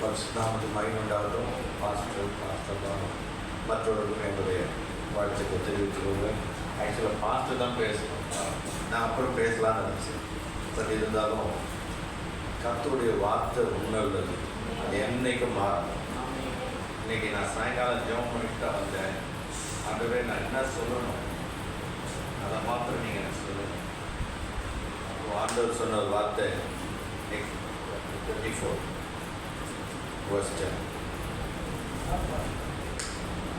பரிசுத்தநாமத்துக்கு மகிமை உண்டாகட்டும். பாஸ்டர் மற்றவர்களுக்கும் என்னுடைய வாழ்த்துக்களை தெரிவித்துக் கொள்வேன். ஆக்சுவலாக பாஸ்டர் தான் பேசணும், நான் அப்புறம் பேசலாம்னு நினச்சேன். பட் இருந்தாலும் கர்த்தருடைய வார்த்தை உண்மை உள்ளது, அது என்னைக்கும் மாறணும். இன்னைக்கு நான் சாயங்காலம் ஜெபம் பண்ணிட்டு தான் வந்தேன். ஆகவே நான் என்ன சொல்லணும் அதை மாத்திரம் நீங்கள் எனக்கு சொல்லணும். ஆண்டவர் சொன்ன ஒரு வார்த்தை 24 verse 10,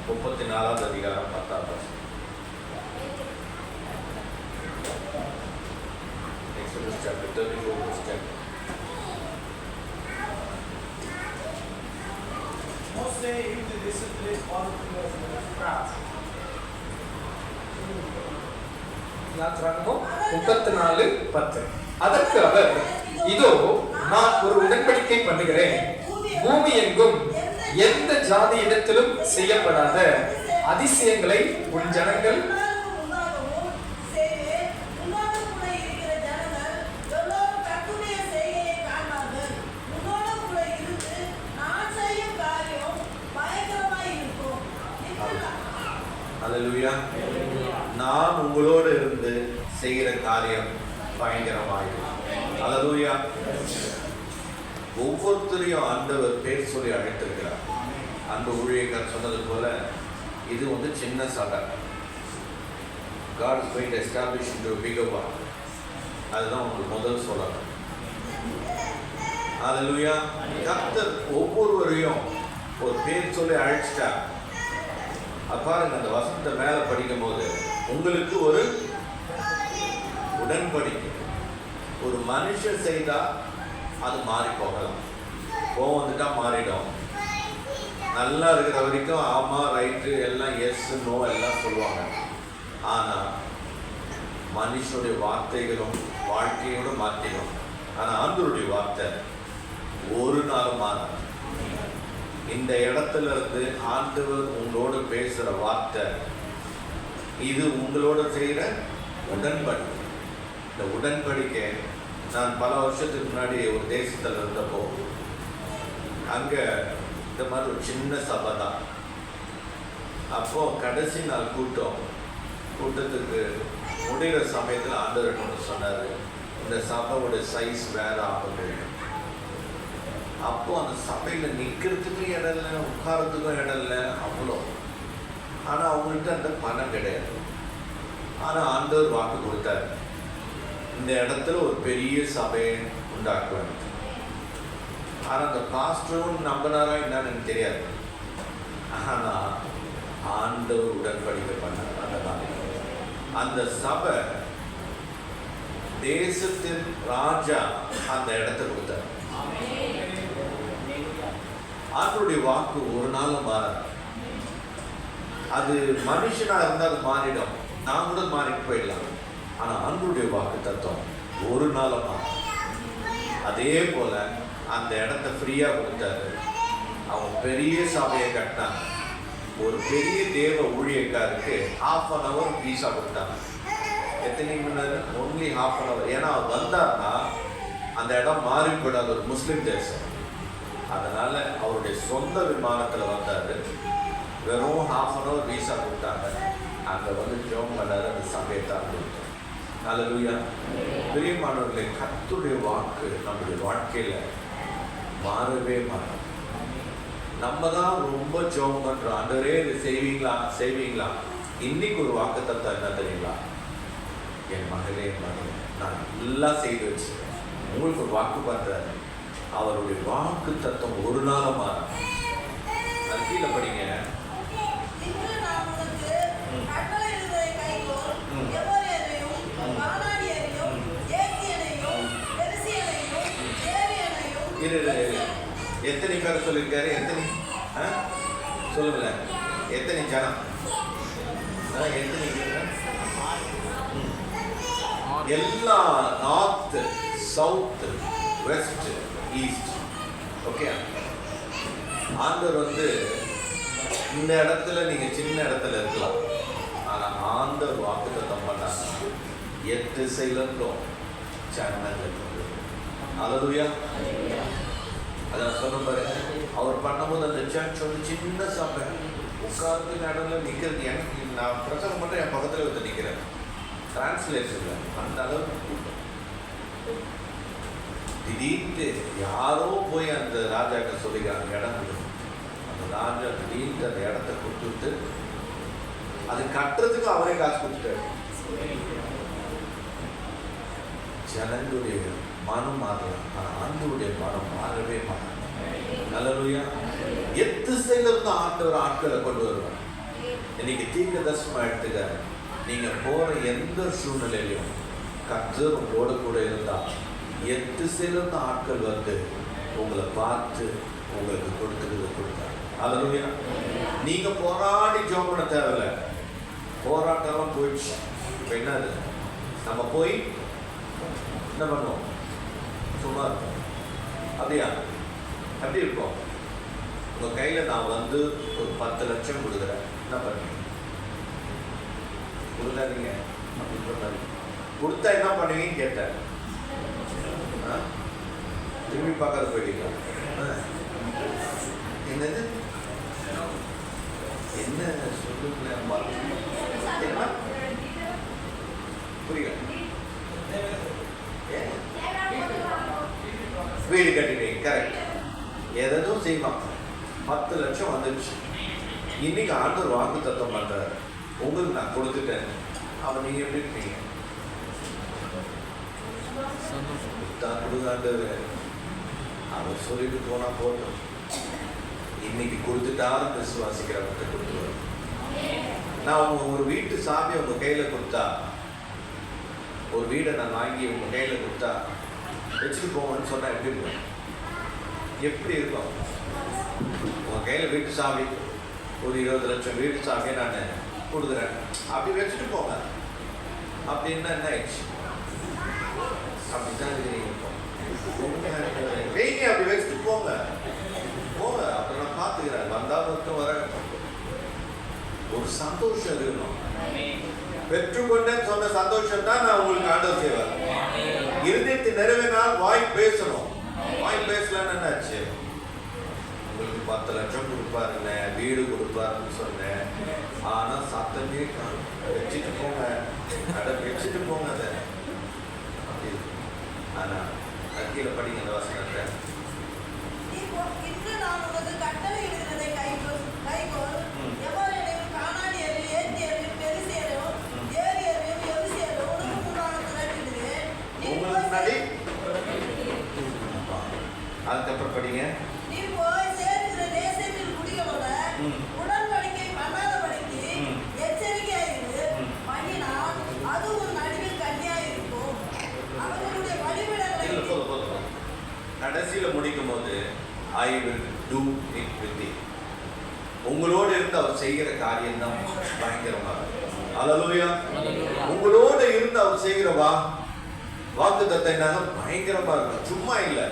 34வது அதிகாரம் 10வது வசனம். Exodus chapter 34 verse 10. Mose used to discipline all of the crowds. யாத்ராகமம் 34:10. அதற்கு அவர், இதோ நான் ஒரு உடன்படிக்கை பண்ணுகிறேன், பூமி எங்கும் எந்த ஜாதி இடத்திலும் செய்யப்படாத அதிசயங்களை உன் ஜனங்கள் அல்லேலூயா. நான் உங்களோடு இருந்து செய்கிற காரியம் பயங்கரமாயிருக்கும். அல்லேலூயா. ஒவ்வொருத்தரையும் ஆண்டவர் பேர் சொல்லி அழைத்திருக்கிறார். அன்பு ஊழியக்காரர் சொன்னது போல இது சின்ன சபை. God is going to establish into a bigger one. அதுதான் உங்களுக்கு முதல் சொல்லணும். அல்லேலூயா. கர்த்தர் ஒவ்வொருவரையும் ஒரு பேர் சொல்லி அழைச்சிட்டார். பாருங்க, அந்த வசனத்தை மேலே படிக்கும் போது உங்களுக்கு ஒரு உடன்படிக்கை. ஒரு மனுஷன் செய்தா அது மாறி போகலாம், கோவம் வந்துட்டா மாறிடும். நல்லா இருக்கிற வரைக்கும் ஆமா ரைட்டு எல்லாம் எஸ் நோ எல்லாம் சொல்லுவாங்க. ஆனால் மனுஷனுடைய வார்த்தைகளும் வாழ்க்கையோடு மாற்றிடும். ஆனால் ஆண்டவருடைய வார்த்தை ஒரு நாள் மாறாது. இந்த இடத்துல இருந்து ஆண்டவர் உங்களோடு பேசுகிற வார்த்தை இது உங்களோட செய்கிற உடன்படிக்கை. இந்த உடன்படிக்கை நான் பல வருஷத்துக்கு முன்னாடி ஒரு தேசத்தில் இருந்தப்போ அங்கே இந்த மாதிரி ஒரு சின்ன சபை தான். அப்போது கடைசி நாள் கூட்டத்துக்கு முடிகிற சமயத்தில் ஆண்டவர் ஒன்று சொன்னார், இந்த சபையோட சைஸ் வேறு ஆகுது. அப்போ அந்த சபையில் நிற்கிறதுக்கும் இடம் இல்லை, உட்காரத்துக்கும் இடம் இல்லை, அவ்வளோ. ஆனால் அவங்கள்ட்ட அந்த பணம் கிடையாது. ஆனால் ஆண்டவர் வாக்கு கொடுத்தார், இந்த இடத்துல ஒரு பெரிய சபையை உண்டாக்குவாங்க. ஆனால் அந்த பாஸ்டரும் நம்பினாரா என்னன்னு எனக்கு தெரியாது. ஆனால் ஆண்டவர் உடன்படிக்கை பண்ணார். அந்த நாளில் அந்த சபை தேசத்தின் ராஜா அந்த இடத்தை கொடுத்தார். ஆண்டவருடைய வாக்கு ஒரு நாள் மாறாது. அது மனுஷனாக இருந்தால் அது மாறிடும், நான் கூட மாறிட்டு போயிடலாம். ஆனால் ஆண்டவருடைய வாக்கு தத்துவம் ஒரு நாள் மாறும். அதே போல அந்த இடத்த ஃப்ரீயாக கொடுத்தாரு. அவங்க பெரிய சபையை கட்டினாங்க. ஒரு பெரிய தேவ ஊழியக்காருக்கு 1/2 hour வீசா கொடுத்தாங்க. எத்தனை மணி நேரம்? Only 1/2 hour. ஏன்னா அவர் வந்தார்னா அந்த இடம் மாறிவிடாது, ஒரு முஸ்லீம் தேசம். அதனால் அவருடைய சொந்த விமானத்தில் வந்தார். வெறும் 1/2 hour வீசா கொடுத்தாங்க. அங்கே ஜெபம் பண்ணார். அந்த சபையை தான் கொடுத்தார். அல்லேலூயா. பிரியமானவர்களே, கர்த்தருடைய வாக்கு நம்முடைய வாழ்க்கையில் மாறவே மாறும். நம்ம தான் ரொம்ப ஜெபம் பண்ணுறோம், ஆண்டவரே இது செய்வீங்களா. இன்னைக்கு ஒரு வாக்கு தத்துவம் என்ன தெரியுங்களா? என் மகளே மகனே, நான் எல்லாம் செய்து வச்சுருக்கேன். உங்களுக்கு ஒரு வாக்கு பண்ணுறாரு. அவருடைய வாக்கு தத்துவம் ஒரு நாள் மாறும். அது கீழே படிங்க. எத்தனை பேர் சொல்லியிருக்காரு? எத்தனை சொல்லுங்களேன், எத்தனை ஜனம்? எத்தனை எல்லா north south west east. Okay, ஆண்டவர் இந்த இடத்துல நீங்கள் சின்ன இடத்துல இருக்கலாம். ஆனால் ஆண்டவர் வாக்குத்தத்தம் பண்ணாங்க, 8 திசையிலும் ஜனங்கள் அல்லேலூயா. அதான் சொன்ன பாருங்க, அவர் பண்ணும்போது அந்த சர்ச் வந்து சின்ன சபை, உட்கார்ந்து நடுவில் நிற்கிறது. எனக்கு நான் பிரசங்கம் மட்டும் என் பக்கத்தில் வந்து நிற்கிறேன், டிரான்ஸ்லேஷன்ல அந்த அளவுக்கு கூட்டம். திடீர்னு யாரோ போய் அந்த ராஜாட்ட சொல்லிக்கிறாங்க இடம் கொடுக்கும். அந்த ராஜா திடீர்னு அந்த இடத்த கொடுத்துட்டு அது கட்டுறதுக்கு அவரே காசு கொடுத்துட்டாரு. ஜனங்களுடைய மனம் மாறலாம், ஆனால் ஆண்டவருடைய மனம் மாறவே மாறாது. அல்லேலூயா. எத்திசையில இருந்து ஆண்டவர் ஆட்களை கொண்டு வருவார். இன்னைக்கு தீர்க்க தரிசனமா எடுத்துக்க, நீங்க போற எந்த சூழ்நிலையிலும் கர்த்தர் உங்களோட கூட இருந்தா எத்திசையில இருந்து ஆட்கள் வந்து உங்களை பார்த்து உங்களுக்கு கொடுத்தார். அல்லேலூயா. நீங்க போராடி ஜெபம் பண்ண தேவையில்ல, போராட்டம்லாம் போயிடுச்சு. இப்போ என்னது, நம்ம போய் என்ன பண்ணுவோம், சும்மா இருப்போம். அப்படியா? அப்படி இருப்போம். உங்கள் கையில் நான் வந்து ஒரு 10 லட்சம் கொடுக்குறேன், என்ன பண்ணுவீங்க? கொடுக்காதீங்க அப்படின்னு சொன்னாங்க. கொடுத்தா என்ன பண்ணுவீங்கன்னு கேட்டேன். திரும்பி பார்க்காத போயிட்டீங்களா? என்னது, என்ன சொல்லுங்களேன், புரியல. வீடு கட்டிட்டீங்க, கரெக்ட். எதுவும் செய்வான். 10 லட்சம் வந்துடுச்சு. இன்னைக்கு ஆண்டவர் வாக்கு தத்தம் பண்றாரு, உங்களுக்கு நான் கொடுத்துட்டேன். அவன் நீங்க எப்படி இருப்பீங்க? கொடுக்காண்டவர் அவர் சொல்லிட்டு போனா போட்டோம். இன்னைக்கு கொடுத்துட்டாலும் விசுவாசிக்கிறவங்க கொடுத்துருவாரு. நான் ஒரு வீட்டு சாமி உங்க கையில கொடுத்தா, ஒரு வீடை நான் வாங்கி உங்க கையில கொடுத்தா வச்சுட்டு போங்கன்னு சொன்னா எப்படி இருக்கும்? எப்படி இருக்கும்? உங்க கையில வீட்டு சாவி, ஒரு 20 லட்சம் வீட்டு சாவியை நான் கொடுக்குறேன், அப்படி வச்சுட்டு போங்க அப்படின்னா என்ன ஆயிடுச்சு? அப்படிதான் வெயிங்க, அப்படி வச்சுட்டு போங்க போங்க, அப்புறம் நான் பார்த்துக்கிறேன். வந்தா மட்டும் வர ஒரு சந்தோஷம் இருக்கணும். பெற்றுக்கொண்டேன்னு சொன்ன சந்தோஷம் தான் நான் உங்களுக்கு ஆண்டவர் செய்வார். இருதயத்தை நிறைவேறினால் வாய் பேசணும். வாய் பேசலன்னு என்னாச்சு? உங்களுக்கு 10 லட்சம் கொடுப்பாருங்க, வீடு கொடுப்பாருன்னு சொன்னேன், ஆனா சத்தமே வச்சுட்டு போங்க, அதை வச்சுட்டு போங்க. அதை அப்படி ஆனா கீழே படிங்க அந்த வசனத்தை. அதுக்கப்புறம் படிங்க. கடைசியில முடிக்கும் போது I will do it with you. உங்களோடு இருந்து அவர் செய்கிற காரியம் தான் பயங்கரமா இருக்கும். அல்லேலூயா. உங்களோடு இருந்து அவர் செய்கிற வாக்குத்தத்தம் என்னன்னா பயங்கரமா இருக்கும், சும்மா இல்லை.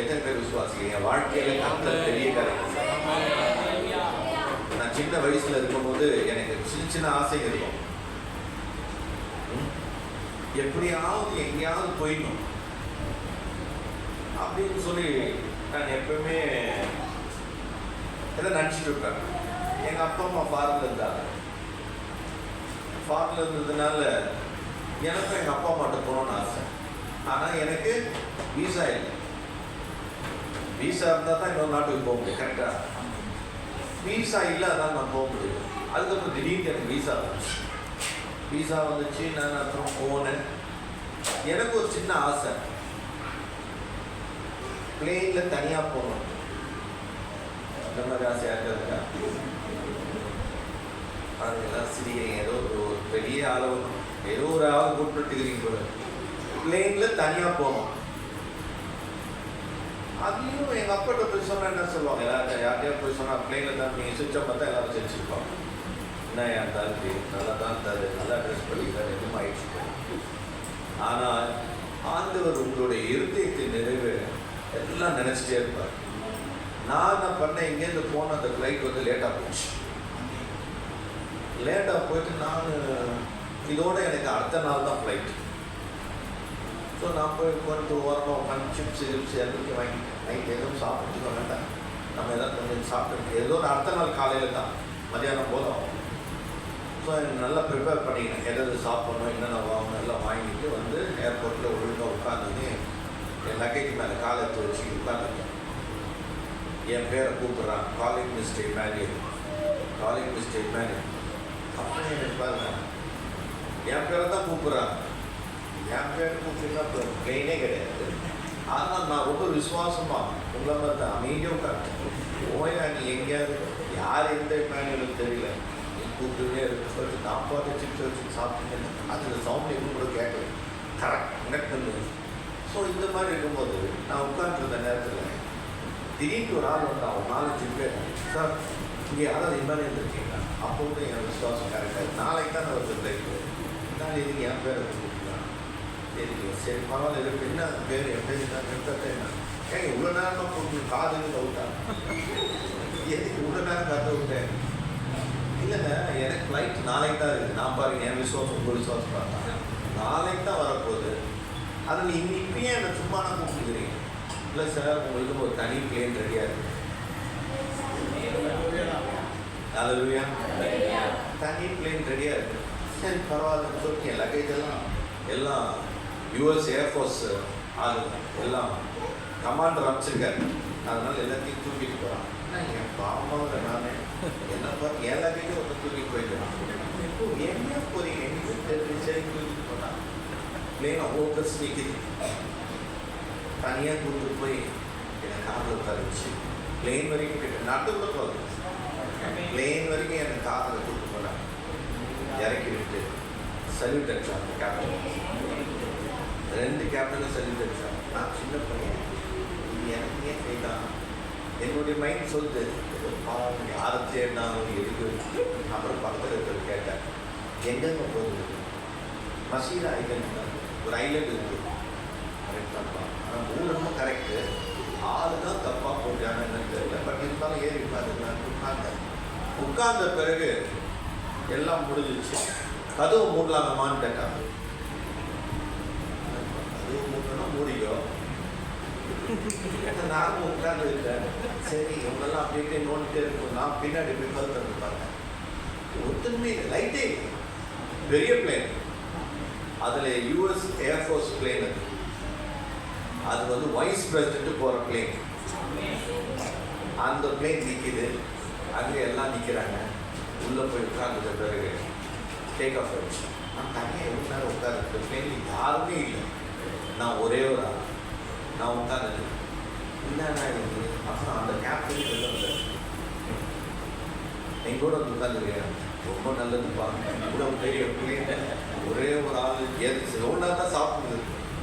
எத்தனை பேர் விசுவாசிக்கிறீங்க? வாழ்க்கையில கர்த்தர் பெரிய காரியம். நான் சின்ன வயசுல இருக்கும்போது எனக்கு சின்ன சின்ன ஆசைகள் இருக்கும். எப்படியாவது எங்கேயாவது போயிடணும் அப்படின்னு சொல்லி நான் எப்பவுமே எதை நினச்சிட்டு இருப்பேன். எங்கள் அப்பா அம்மா ஃபாரின்ல இருந்தாங்க. ஃபாரின்ல இருந்ததுனால எனக்கும் எங்கள் அப்பா அம்மாட்ட போகணும்னு ஆசை. ஆனால் எனக்கு வீசா இல்லை. வீசா இருந்தால் தான் இன்னொரு நாட்டுக்கு போக முடியும், கரெக்டாக? வீசா இல்லை, அதான் நான் போக முடியும். அதுக்கப்புறம் திடீர்னு எனக்கு வீசா வந்துச்சு. வீசா வந்துச்சு, நான் அப்புறம் போனேன். எனக்கு ஒரு சின்ன ஆசை, பிளேனில் தனியாக போகணும். இந்த மாதிரி ஆசையாக இருக்கிறதுக்கா? அதெல்லாம் சிரிக்கிறீங்க, ஏதோ ஒரு பெரிய அளவு, ஏதோ ஒரு ஆள் கூப்பிட்டுக்கிறீங்க போல. பிளேனில் தனியாக போகணும். அதையும் எங்கள் அப்பாட்ட போய் சொன்னால் என்ன சொல்லுவாங்க? எல்லாரும் யார்கிட்டயா போய் சொன்னால் பிளேனில் தான் நீங்கள் சுவிட்சை பார்த்தா எல்லாரும் செஞ்சுருப்பாங்க. என்ன என் தம்பி நல்லா தான் இருந்தாரு, நல்லா ட்ரெஸ் பண்ணிக்கிறாரு, எதுவும் ஆயிடுச்சு. ஆனால் ஆண்டவர் உங்களுடைய இருதயத்தை நிறைவேற எல்லாம் நினச்சிட்டே இருப்பார். நான் என்ன பண்ணேன், இங்கேருந்து போன அந்த ஃப்ளைட் வந்து லேட்டாக போச்சு. லேட்டாக போயிட்டு நான் இதோட எனக்கு அடுத்த நாள் தான் ஃப்ளைட். ஸோ நான் போய் உட்காந்து ஓரமாக உட்காந்து சிப்ஸ் எல்லாத்தையும் வாங்கி நைட் எதுவும் சாப்பிட்டுக்க வேண்டாம், நம்ம எதாவது கொஞ்சம் சாப்பிட்டு ஏதோ ஒரு அடுத்த நாள் காலையில் தான் மதியானம் போதும். ஸோ எனக்கு நல்லா ப்ரிப்பேர் பண்ணிக்கினேன், எதாவது சாப்பிட்ணும் என்னென்ன வாங்கணும் எல்லாம் வாங்கிட்டு வந்து ஏர்போர்ட்டில் ஒழுங்காக உட்காந்துன்னு என் லக்கேஜ் மேலே காலை எடுத்து வச்சு உட்காந்துருக்கேன். என் பேரை கூப்பிட்றான், calling mister Emmanuel, calling mister Emmanuel. அப்படின்னு எனக்கு பாருங்க, என் பேரை தான் கூப்பிட்றான். என் பேரை கூப்பிட்டா ப்ளெயினே கிடையாது. ஆனால் நான் ரொம்ப விசுவாசமாக உங்களை மாதிரி தான் அமைதியாக உட்காந்து ஓயா நீ எங்கேயாவது யார் எந்த இமானுவேலும் தெரியல, நீ கூப்பிட்டுனே இருக்கு சொல்லிட்டு நான் பார்த்து சிப்ஸ் வச்சு சாப்பிட்டீங்க. அதில் சவுண்ட் எதுவும் கூட கேட்கல, கரெக்ட் பண்ணுது. ஸோ இந்த மாதிரி இருக்கும்போது நான் உட்காந்துருந்த நேரத்தில் திடீர்னு ஒரு ஆள் வந்து அவன் 4-5 பேர், சார் இங்கே யாராவது இமானுவேல் இருக்கீங்களா? அப்போ வந்து என் விசுவாசம் கரெக்டாக நாளைக்கு தான் நான் ஒரு லைஃப் நான் இதுக்கு என் பேரை கூப்பிட்டுக்கலாம். சரி பரவாயில்ல இருக்கு, என்ன பேர் என் பேர் தான் என்ன ஏங்க இவ்வளோ நேரம் கூப்பிட்டு காதுன்னு கவுட்டான், எதுக்கு இவ்வளோ நேரம் கற்று விட்டேன்? இல்லைங்க எனக்கு ஃப்ளைட் நாளைக்கு தான் இருக்குது. நான் பாருங்க என் விசுவாசம் உங்கள் விசுவாசம் பார்த்தேன், நாளைக்கு தான் வரப்போகுது. அதில் நீங்கள் இப்பயே என்னை சும்மா நான் கூப்பிட்டுக்கிறீங்க. இல்லை சார் உங்களுக்கு ஒரு தனி பிளேன் ரெடியாக இருக்குது. அல்லேலூயா, தனி பிளேன் ரெடியாக இருக்குது. சரி பரவாயில்லன்னு சொல்லிட்டு என் லக்கேஜ் எல்லாம் யூஎஸ் ஏர்ஃபோர்ஸ் ஆளுங்க எல்லாம் கமாண்டர் அமைச்சிருக்காரு. அதனால எல்லாத்தையும் தூக்கிட்டு போகிறான். என் பாமாவில் நான் என்ன பார்த்து என் லக்கேஜும் ஒருத்தர் தூக்கிட்டு போயிடுறான். என்ன போறீங்க எங்களுக்கு தெரிஞ்சு தூக்கிட்டு போனான். பிளேன் அவ்வளோ பெருசு நிற்கிது. தனியாக கூப்பிட்டு போய் என்னை காதில் உட்கார வச்சு பிளேன் வரைக்கும் போயிட்டு நடந்து கூட போகுது. பிளேன் வரைக்கும் என்னை காதில் கூப்பிட்டு போனாங்க. இறக்கி விட்டு சல்யூட் அடிச்சாங்க கேப்டன். 2 கேப்டனும் சல்யூட் அடிச்சாங்க. நான் சின்ன பையன், இது எனக்கு ஏன் செய்தான்? என்னுடைய மைண்ட் சொல்லுது ஏதோ பாவம் யாரை தேடினாலும் எதுக்கு. அப்புறம் பக்கத்தில் இருக்கிற கேட்டேன், எங்கெங்க போகுது? மசீரா ஐலண்ட், ஒரு ஐலண்ட் இருக்குது. கரெக்ட் தான்ப்பா, ஆனால் ஊர் ரொம்ப கரெக்டு. ஆளு தான் தப்பாக போட்டான்னு என்னன்னு தெரியல. பட் இருந்தாலும் ஏறி உட்கார்ந்த பிறகு எல்லாம் முடிஞ்சிச்சு. கதவு மூடலாமான்னு கேட்டாங்க. கதவு மூடணும்னா மூடிக்கோ. நானும் உட்கார்ந்து இருக்கேன். சரி இவங்கெல்லாம் அப்படியே நோண்டிட்டே இருக்கும். நான் பின்னாடி போய் கதவு திறந்துப்பாங்க. ஒத்துமே லைட்டே பெரிய பிளேன், அதில் யூஎஸ் ஏர்ஃபோர்ஸ் பிளேன். அது வந்து வைஸ் பிரசிடென்ட் போகிற பிளேன். அந்த பிளேன் நிற்கிது, அங்கே எல்லாம் நிற்கிறாங்க. உள்ளே போய் உட்கார்ந்த பிறகு டேக் ஆஃப் ஆயிடுச்சு. நான் தனியாக எவ்வளோ நேரம் உட்கார்ந்து பிளேனில் யாருமே இல்லை. நான் ஒரே ஒரு ஆள். நான் உட்கார்ந்து என்னன்னா இது. அப்புறம் அந்த கேப்டன் வெளில எங்கூட உட்காந்துருக்கேன். ரொம்ப நல்லதுப்பா, இவ்வளோ பெரிய பிளேன், ஒரே ஒரு ஆள் எது ஒன்றா தான் சாப்பிடுது.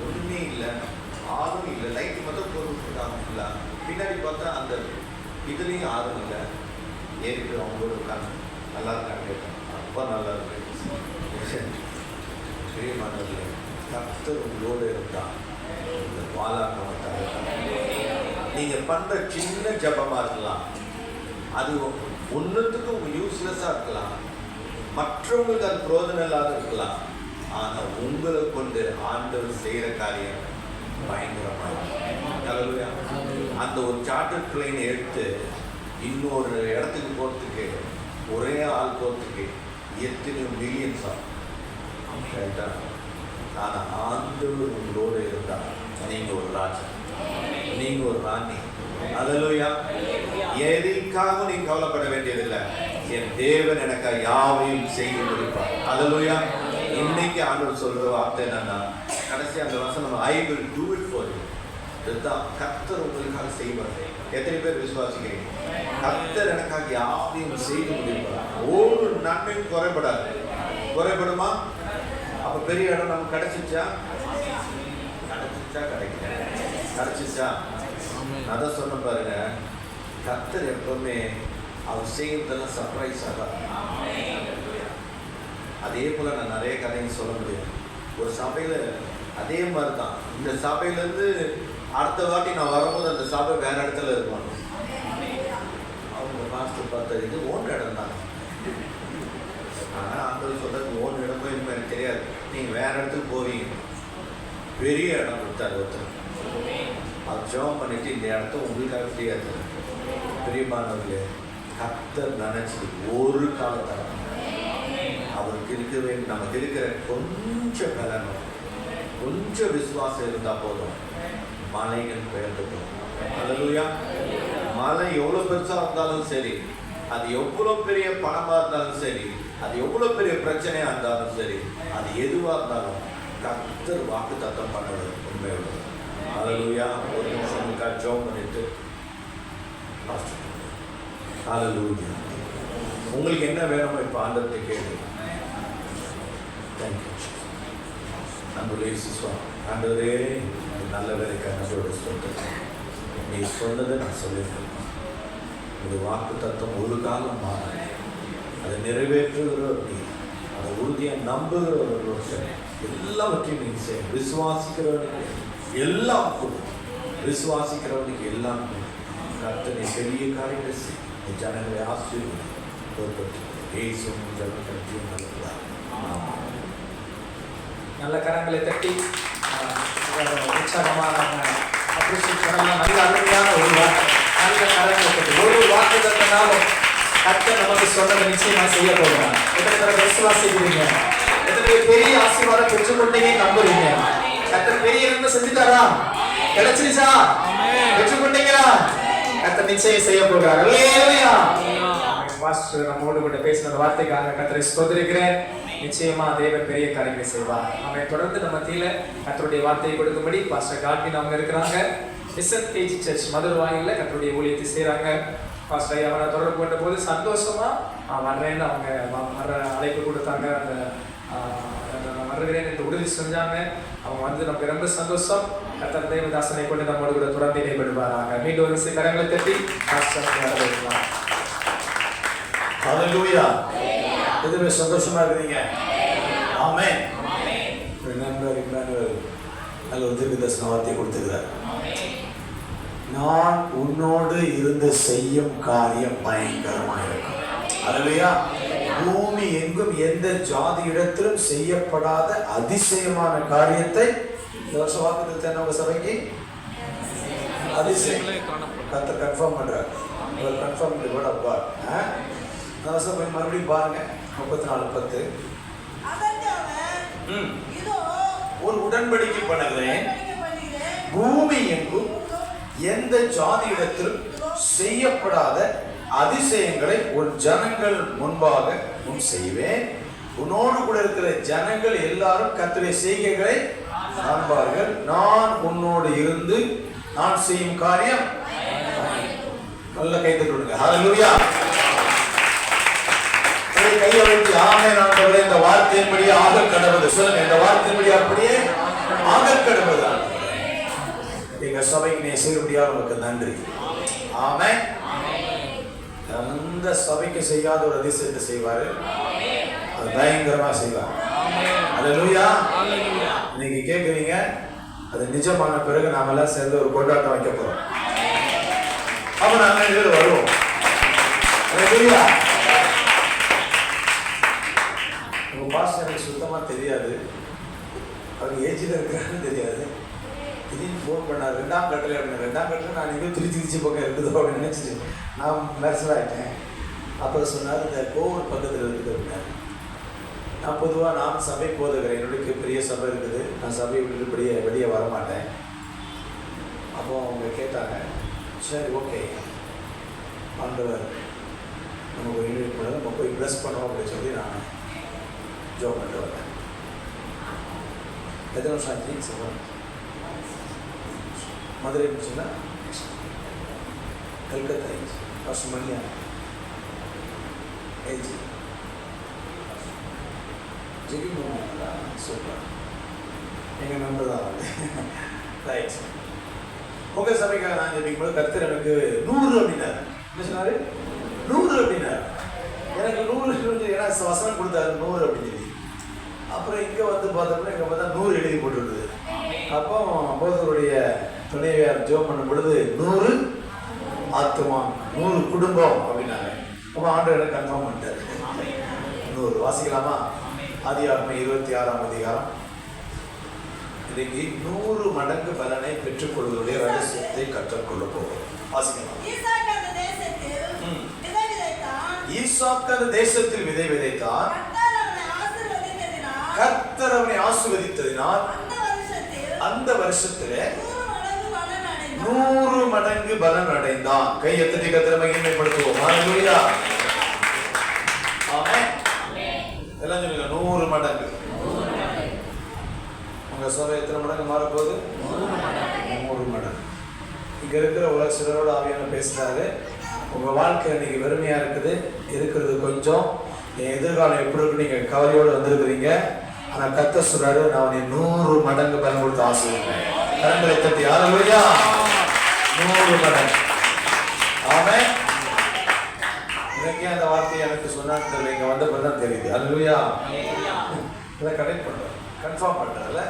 ஒன்றுமே இல்லை, ஆளும் இல்லை. லைட்டு மட்டும் போட்டுருக்காங்க. இல்லை பின்னாடி பார்த்தா அந்த இதுலேயும் ஆளும் இல்லை. ஏறிட்டு அவங்களோட உட்காந்து நல்லா இருக்காங்க கேட்டேன். ரொம்ப நல்லா இருக்கு. பிரியமானவர்களே, கர்த்தர் உங்களோடு இருந்தால் இந்த வாழாட்டமாக நீங்கள் பண்ணுற சின்ன ஜபமாக இருக்கலாம், அது ஒன்றுத்துக்கும் யூஸ்லெஸ்ஸாக இருக்கலாம், மற்றவங்களுக்கு அது பிரோஜனம் இல்லாத இருக்கலாம். ஆனால் உங்களை கொண்டு ஆண்டவர் செய்கிற காரியம் பயங்கரமாக. அந்த ஒரு சார்ட்டர் பிளேனை எடுத்து இன்னொரு இடத்துக்கு போகிறதுக்கு, ஒரே ஆள் போகிறதுக்கு எத்தனை மில்லியன்ஸ் ஆகும். ஆனால் ஆண்டவர் உங்களோடு இருந்தால் நீங்கள் ஒரு ராஜா, நீங்கள் ஒரு ராணி. அல்லேலூயா. எதுக்காகவும் நீங்கள் கவலைப்பட வேண்டியதில்லை. என் தேவன் எனக்கு யாவையும் செய்து முடிப்பார். அல்லேலூயா. இன்னைக்கு ஆண்டவர் சொல்கிற வார்த்தை என்னன்னா, கடைசி அந்த வசனம் I will do it for you. இதுதான் கர்த்தர் உங்களுக்காக செய்வார். எத்தனை பேர் விசுவாசிக்கிறீங்க? கர்த்தர் எனக்காக யாவையும் செய்து முடிப்பார். ஒரு நன்மையும் குறைபடாது. குறைபடுமா? அப்போ பெரிய இடம் நமக்கு கிடைச்சிச்சா? கிடைச்சிச்சா? அதான் சொன்ன பாருங்க, கர்த்தர் எப்பவுமே அவர் செய்யறதெல்லாம் சர்ப்ரைஸ் ஆகாது. அதே போல் நான் நிறைய கதையும் சொல்ல முடியும். ஒரு சபையில் அதே மாதிரி தான். இந்த சபையிலேருந்து அடுத்த வாட்டி நான் வரும்போது அந்த சபை வேறு இடத்துல இருப்பாங்க. அவங்க மாஸ்டர் பார்த்தா இது ஓன் இடம் தான். ஆனால் ஆண்டவர் சொல்கிறது ஓன் இடமோ எனக்கு தெரியாது, நீங்கள் வேறு இடத்துக்கு போவீங்க. பெரிய இடம் கொடுத்தாரு ஒருத்தர். அது ஜெபம் பண்ணிட்டு இந்த இடத்த உங்களுக்காக ஃப்ரீயாக தரும். பிரியமானவர்களே, கர்த்தர் நினைச்சது ஒரு காலத்தில் அவருக்கு இருக்கவே நமக்கு இருக்கிற கொஞ்சம் பலனும் கொஞ்சம் விசுவாசம் இருந்தால் போதும், மலைகள் பெயர்ந்து போகும். அல்லேலூயா. மலை எவ்வளோ பெருசாக இருந்தாலும் சரி, அது எவ்வளோ பெரிய பணமாக இருந்தாலும் சரி, அது எவ்வளோ பெரிய பிரச்சனையாக இருந்தாலும் சரி, அது எதுவாக இருந்தாலும் கர்த்தர் வாக்கு தத்தம் பண்ணது உண்மையோட. அல்லேலூயா. ஒரு நிமிஷம் உங்களுக்காக ஜெபம் பண்ணிட்டு அல்லேலூயா. உங்களுக்கு என்ன வேணுமோ இப்போ ஆண்டவர்கிட்ட கேளுங்க. தேங்க்யூ. நம்புலே சுவாமி. ஆண்டவரே, நல்ல வேலைக்காக நன்றோட சொல்றேன். நீ சொன்னதை நான் சொல்லியிருக்கேன். இது வாக்கு தத்துவம் ஒரு காலம் மாற, அதை நிறைவேற்றுகிறோம். நீ அதை உறுதியாக நம்புகிறவர்கள் எல்லாவற்றையும் நீ செய்ய. விசுவாசிக்கிறவனுக்கு எல்லாம் கொடுக்கும். விசுவாசிக்கிறவனுக்கு எல்லாம் கர்த்தர் நீ பெரிய காரியங்களை செய். நீ ஜனங்களை ஆசீர்வதி. நல்ல கரங்களை தட்டி உற்சாகமான நல்ல அருமையான ஒரு வாக்கு. நல்ல கரங்களை தட்டி ஒரு வாக்கு தத்தினாலும் கர்த்தர் நமக்கு சொன்னதை நிச்சயமா செய்ய போகிறார். எத்தனை பேரை விசுவாசிக்கிறீங்க? எத்தனை பெரிய ஆசீர்வாதம் பெற்றுக்கொண்டீங்க நம்புறீங்க? கர்த்தர் பெரிய நன்மை செஞ்சுட்டாரா? கிடைச்சிருச்சா? பெற்றுக்கொண்டீங்களா? கர்த்தர் நிச்சயம் செய்ய போகிறார். அல்லேலூயா. பாஸ்டர் நம்மோடு கூட பேசின வார்த்தைக்காக கர்த்தரை ஸ்தோத்திரிக்கிறேன். நிச்சயமா தேவன் பெரிய காரியங்களை செய்வார். அவன் தொடர்ந்து நம்ம மத்தியில கர்த்தருடைய வார்த்தையை கொடுக்கும்படி பாஸ்டர் கார்த்தின் அவங்க இருக்கிறாங்க. SNKG சர்ச் மதுரவாயில கர்த்தருடைய ஊழியத்தை செய்றாங்க. பாஸ்டர் அவரை தொடர்பு கொண்ட போது சந்தோஷமா வர்றேன்னு அவங்க வர்ற அழைப்பு கொடுத்தாங்க. அந்த வருகிறேன் என்று உறுதி செஞ்சாங்க. அவங்க வந்து நமக்கு ரொம்ப சந்தோஷம். கர்த்தர் தேவதாசனை கொண்டு நம்மோடு கூட தொடர்ந்து இடைபெறுவாராக. மீண்டும் ஒரு சில கரங்களை தட்டி பாஸ்டர் வரவேற்கலாம். ஹல்லேலூயா. எதுவே சந்தோஷமா இருக்கிறீங்க? ஆமென். ஒரு நண்பர் இம்மானுவேல் நல்ல ஒரு தீர்க்கதரிசன வார்த்தையை கொடுத்திருக்கிறார். நான் உன்னோடு இருந்து செய்யும் காரியம் பயங்கரமாக இருக்கும். ஹல்லேலூயா. பூமி எங்கும் எந்த ஜாதி இடத்திலும் செய்யப்படாத அதிசயமான காரியத்தை இந்த வருஷம் வாக்குத்தத்தம் என்ன உங்க சபைக்கு? அதிசயம். கர்த்தர் கன்ஃபார்ம் பண்றார். அவர் confirm the word of God. அந்த வருஷம் போய் மறுபடியும் பாருங்க. 34:10 ஒரு உடன்படிக்கை பண்ணுகிறேன். பூமி எங்கும் எந்த ஜாதி இடத்திலும் செய்யப்படாத அதிசயங்களை உன் ஜனங்கள் முன்பாக உன் செய்வேன். உன்னோடு கூட இருக்கிற ஜனங்கள் எல்லாரும் கர்த்தருடைய செய்கைகளை காண்பார்கள். நான் உன்னோடு இருந்து நான் செய்யும் காரியம் நல்ல கைது கொடுங்க. ஹல்லேலூயா. கையை வைத்து ஆமென் ஆண்டவரே, இந்த வார்த்தையின்படி ஆக கடவுது சொல்லுங்க. இந்த வார்த்தையின்படி அப்படியே ஆக கடவுது. எங்க சபைக்கு நீ செய்யபடியாக உங்களுக்கு நன்றி. ஆமென். அந்த சபைக்கு செய்யாத ஒரு அதிசயத்தை செய்வாரு. அது பயங்கரமா செய்வார். அல்லேலூயா. நீங்க கேட்குறீங்க, அது நிஜமான பிறகு நாம எல்லாம் சேர்ந்து ஒரு கொண்டாட்டம் வைக்க போறோம். அப்ப நாங்க இதில் வருவோம். அல்லேலூயா. உங்க பாஸ்டர் எனக்கு சுத்தமா தெரியாது. அவர் ஏஜில் இருக்கிறான்னு தெரியாது. திடீர்னு ஃபோன் பண்ணார், 2ஆம் கட்டில் அப்படின்னு. 2ஆம் கட்டில் நான் எங்கேயும் திருச்சி பக்கம் இருக்குதோ அப்படின்னு நினச்சிட்டு நான் மெர்சலாகிட்டேன். அப்புறம் சொன்னார், இந்த கோவில் பக்கத்தில் இருக்குது அப்படின்னாரு. நான் பொதுவாக நான் சபை போதுகிறேன். என்னுடைய பெரிய சபை இருக்குது. நான் சபையை விட்டு வெளியே வரமாட்டேன். அப்போ அவங்க கேட்டாங்க, சரி ஓகே ஆண்டவர் நமக்கு ஒரு இன்வைட் பண்ணது, நம்ம போய் ப்ளஸ் பண்ணுவோம் அப்படின்னு சொல்லி நான் ஜோப் பண்ணிட்டு வரேன். எத்தனை வருஷம் ஆச்சு? சொல்லுவேன். மதுரை முடிச்சுன்னா கல்கத்தா ஆயிடுச்சு. வருஷம் மணியா ஏஜி ஜெகிமோங்களா? சூப்பர். எங்கள் நம்பர் தான் வந்து ரைட். உங்கள் சபைக்காக நான் ஜெபிக்கும்போது கர்த்தர் எனக்கு 100 அப்படின்னாரு. என்ன சொன்னார்? 100 அப்படின்னாரு. எனக்கு 100 ஏன்னா வசனம் கொடுத்தாரு 100 அப்படின்னு சொல்லி. அப்புறம் இங்கே வந்து பார்த்தோம்னா இங்கே பார்த்தா 100 எழுதி போட்டுருந்தது. அப்போ போதருடைய துணைவியார் ஜோம் பண்ணும் பொழுது 100 ஆத்துமா 100 குடும்பம் அப்படின்னாங்க. அப்போ ஆண்டவர் கன்ஃபார்ம் பண்ணிட்டாரு. 100 வாசிக்கலாமா? ஆதியாகமம் 26ஆம் அதிகாரம் இன்னைக்கு 100 மடங்கு பலனை பெற்றுக்கொள்வதுடைய ரகசியத்தை கற்றுக்கொள்ள போகிறோம். வாசிக்கலாம். ஈசாக்கு அந்த தேசத்தில் விதை விதைத்தான். கர்த்தர் அவனை ஆசீர்வதித்ததினால் அந்த வருஷத்திலே 100 மடங்கு பலன் அடைந்தான். கையை தட்டி கர்த்தரை மகிமைப்படுத்துவோம். ஹல்லேலூயா. ஆமென். எல்லாம் சொல்லுங்க 100 மடங்கு. உங்க சபை எத்தனை மடங்கு மாறப்போகுது? 100 மடங்கு. இங்க இருக்கிற உலக சிலரோட ஆவியான பேசுறாரு. உங்க வாழ்க்கை இன்னைக்கு வெறுமையா இருக்கிறது கொஞ்சம். என் எதிர்காலம் எப்படி இருக்கு நீங்க கவலையோடு வந்திருக்கிறீங்க. ஆனா கர்த்தர் சொல்றாரு, நான் உன்னை 100 மடங்கு பலன் கொடுத்து ஆசீர்வதிப்பேன். கரங்களை தட்டி ஹல்லேலூயா. 100 மடங்கு. ஆமென். இன்னைக்கு அந்த வார்த்தையை எனக்கு சொன்னான்னு தெரியல, இங்க வந்த பிறகு தான் தெரியுது. ஹல்லேலூயா. இதை கனெக்ட் பண்றேன், கன்ஃபார்ம் பண்றேன்ல.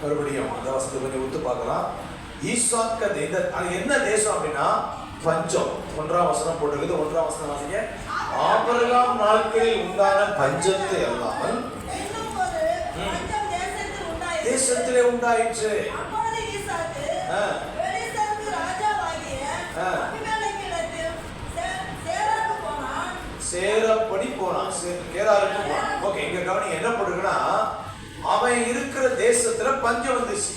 மறுபடியும் அந்த வசனத்தை கொஞ்சம் ஒத்து பார்க்கலாம். ஈசாக்கு அது என்ன தேசம் அப்படின்னா பஞ்சம். 1ஆம் வசனம் போட்டிருக்குது. 1ஆம் வசனம் வாசிங்க. ஆபிரகாம் நாட்களில் உண்டான பஞ்சத்தை அல்லாமல் தேசத்திலே உண்டாயிற்று. சேரப்படி போனான். கேராருக்கு போனான். ஓகே, இங்க கவனிங்க என்ன போட்டிருக்குன்னா, அவன் இருக்கிற தேசத்துல பஞ்சம் வந்துச்சு.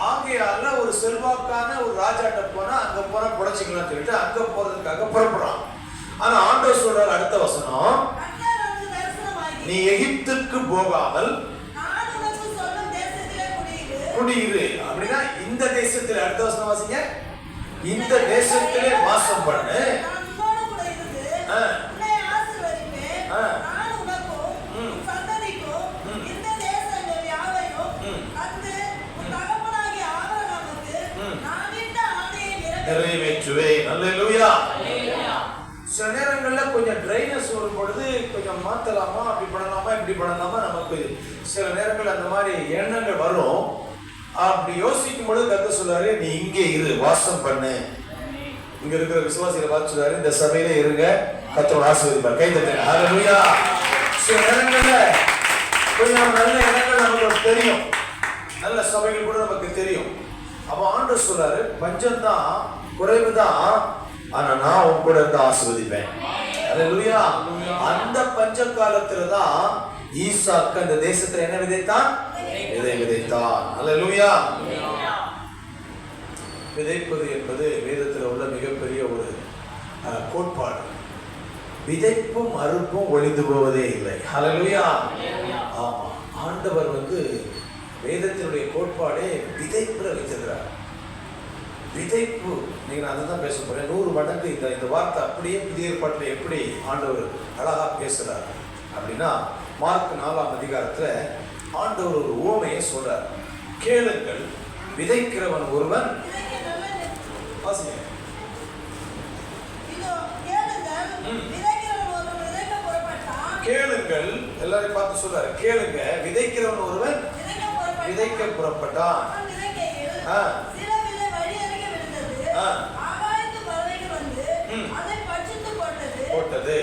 ஆகையால ஒரு செல்வாக்கான ஒரு ராஜாட்ட போனா அங்க போனா புடைச்சிக்கலாம் சொல்லிட்டு அங்க போறதுக்காக புறப்படுறான். ஆனா ஆண்டவர் சொல்றாரு அடுத்த வசனம், நீ எகிப்துக்கு போகாமல் குடியிரு. அப்படின்னா இந்த தேசத்துல, அடுத்த வசனம் வாசிங்க, இந்த தேசத்திலே வாசம் பண்ணு. நிறைவேற்றுவேன். அல்லேலூயா. சில நேரங்கள்ல கொஞ்சம் ட்ரைனஸ் வரும் பொழுது கொஞ்சம் மாத்தலாமா, அப்படி பண்ணலாமா, இப்படி பண்ணலாமா, நமக்கு சில நேரங்கள் அந்த மாதிரி எண்ணங்கள் வரும். அப்படி யோசிக்கும் பொழுது கர்த்தர் சொல்றாரு, நீ இங்கே இரு, வாசம் பண்ணு. இங்க இருக்கிற விசுவாசிகளை பார்த்து சொல்றாரு, இந்த சபையில இருங்க, கர்த்தர் ஆசீர்வதிப்பார். கை தட்டுங்க. ஹல்லேலூயா. சில நேரங்கள்ல கொஞ்சம் நல்ல எண்ணங்கள் நமக்கு தெரியும், நல்ல சபைகள் கூட நமக்கு தெரியும். அப்ப ஆண்டவர் சொல்றாரு, பஞ்சம்தான், குறைவுதான், ஆனா நான் உன் கூட இருந்து ஆசீர்வதிப்பேன். ஹல்லேலூயா. அந்த பஞ்ச காலத்துல தான் ஈசாக்கு அந்த தேசத்துல என்ன விதைத்தான்? விதை விதைத்தான். ஹல்லேலூயா. விதைப்பது என்பது வேதத்தில் உள்ள மிகப்பெரிய ஒரு கோட்பாடு. விதைப்பும் அறுப்பும் ஒழிந்து போவதே இல்லை. ஹல்லேலூயா. ஆமா, ஆண்டவர் வேதத்தினுடைய கோட்பாடே விதைப்புல வைத்திருக்கிறார். விதைப்பு, நீங்க அதை தான் பேச போறேன். 100 மடங்கு இந்த வார்த்தை அப்படியே புதிய ஏற்பாட்டில் எப்படி ஆண்டவர் அழகா பேசுறார் அப்படின்னா, மார்க் 4ஆம் அதிகாரத்துல ஆண்டவர் ஒரு உவமையை சொல்றார். கேளுங்கள், விதைக்கிறவன் ஒருவன். வாசிங்க. கேளுங்கள், எல்லாரையும் பார்த்து சொல்றாரு, கேளுங்க, விதைக்கிறவன் ஒருவன் விதைக்க புறப்பட்டான். போட்டது.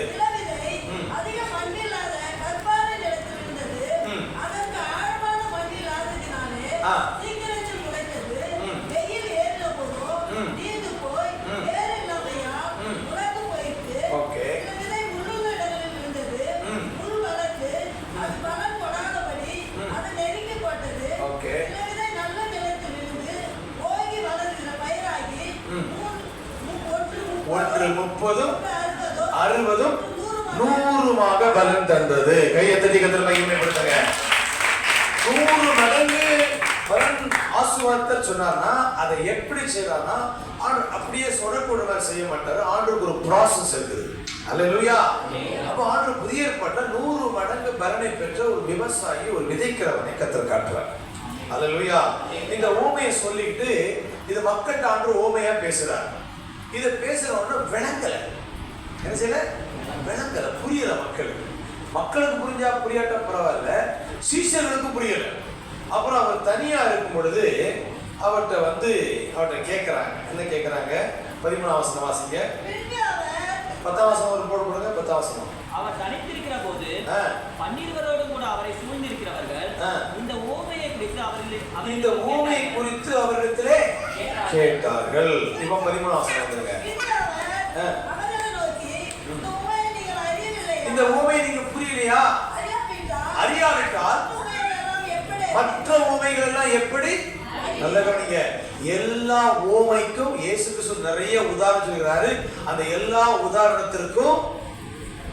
ஒன்று 30, 60, 100 பலன் தந்தது. கையை தட்டி கர்த்தரை மகிமைப்படுத்துங்க. 100 மடங்கு பலன் ஆசீர்வாதத்தை சொன்னார்னா அதை எப்படி செய்யறாருன்னா, அப்படியே சொடக்கூட மாதிரி செய்ய மாட்டாரு. ஆண்டுக்கு ஒரு ப்ராசஸ் இருக்குது. அல்லேலூயா. அப்போ ஆண்டு புதிய ஏற்பாட்டுல 100 மடங்கு பலனை பெற்ற ஒரு விவசாயி, ஒரு விதைக்கிறவனை கர்த்தர் காட்டுறார். அல்லேலூயா. இந்த ஓமையை சொல்லிட்டு இது மக்கள்கிட்ட ஆண்டு ஓமையா பேசுறாரு. இதை பேசுறவன விளங்கல, என்ன செய்யல, விளங்கல, புரியல. மக்களுக்கு புரிஞ்சா புரியாட்ட பரவாயில்ல, சீஷர்களுக்கு புரியல. அப்புறம் அவர் தனியா இருக்கும் பொழுது அவர்கிட்ட கேட்கறாங்க. என்ன கேட்கறாங்க? 13ஆம் வசனம் வாசிங்க. 10ஆம் வசனம் ஒரு போடு கொடுங்க. 10ஆம் வசனம். அவர் தனித்திருக்கிற போது 12 கூட அவரை சூழ்ந்திருக்கிறவர்கள் இந்த ஓமையை குறித்து இந்த ஓமையை குறித்து அவரிடத்திலே கேட்டார்கள். இப்போ 13ஆம் வசனம் வந்துருங்க. இந்த ஓமையை நீங்க புரியலையா? அறியாவிட்டால் மற்ற ஓமைகள் எல்லாம் எப்படி? நல்ல கவனிங்க. எல்லா ஓமைக்கும் இயேசு கிறிஸ்து நிறைய உதாரணம் சொல்கிறாரு. அந்த எல்லா உதாரணத்திற்கும்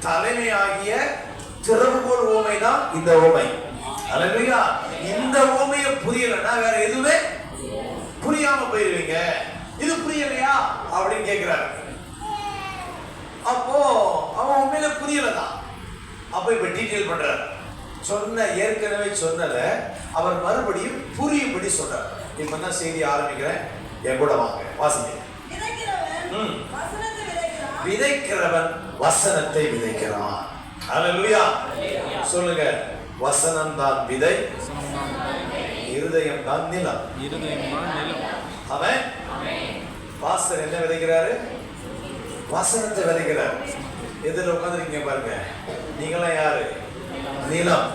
தலைமையாகிய திறவுகோல் ஓமை தான் இந்த ஓமை. அல்லேலூயா. இந்த ஓமையை புரியலன்னா வேற எதுவுமே புரியாம போயிருவீங்க. இது புரியலையா அப்படின்னு கேட்கிறாரு. அப்போ அவன் உண்மையில புரியலதான். அப்ப இப்ப டீட்டெயில் பண்றாரு. ஏற்கனவே சொன்னதை அவர் மறுபடியும் புரியும்படி சொல்றார். இப்பதான் செய்தி ஆரம்பிக்கிறேன். என் கூட வாங்க, வாசிங்க. விதைக்கிறவன் வசனத்தை விதைக்கிறான். அல்லேலூயா. சொல்லுங்க. வசனம் தான் விதை, இருதயம் தான் நிலம். அவன் பாஸ்டர் என்ன விதைக்கிறாரு? வசனத்தை விதைக்கிறார். எதிர உட்கார்ந்துருக்கீங்க பாருங்க. நீங்களாம் யாரு? நிலம்.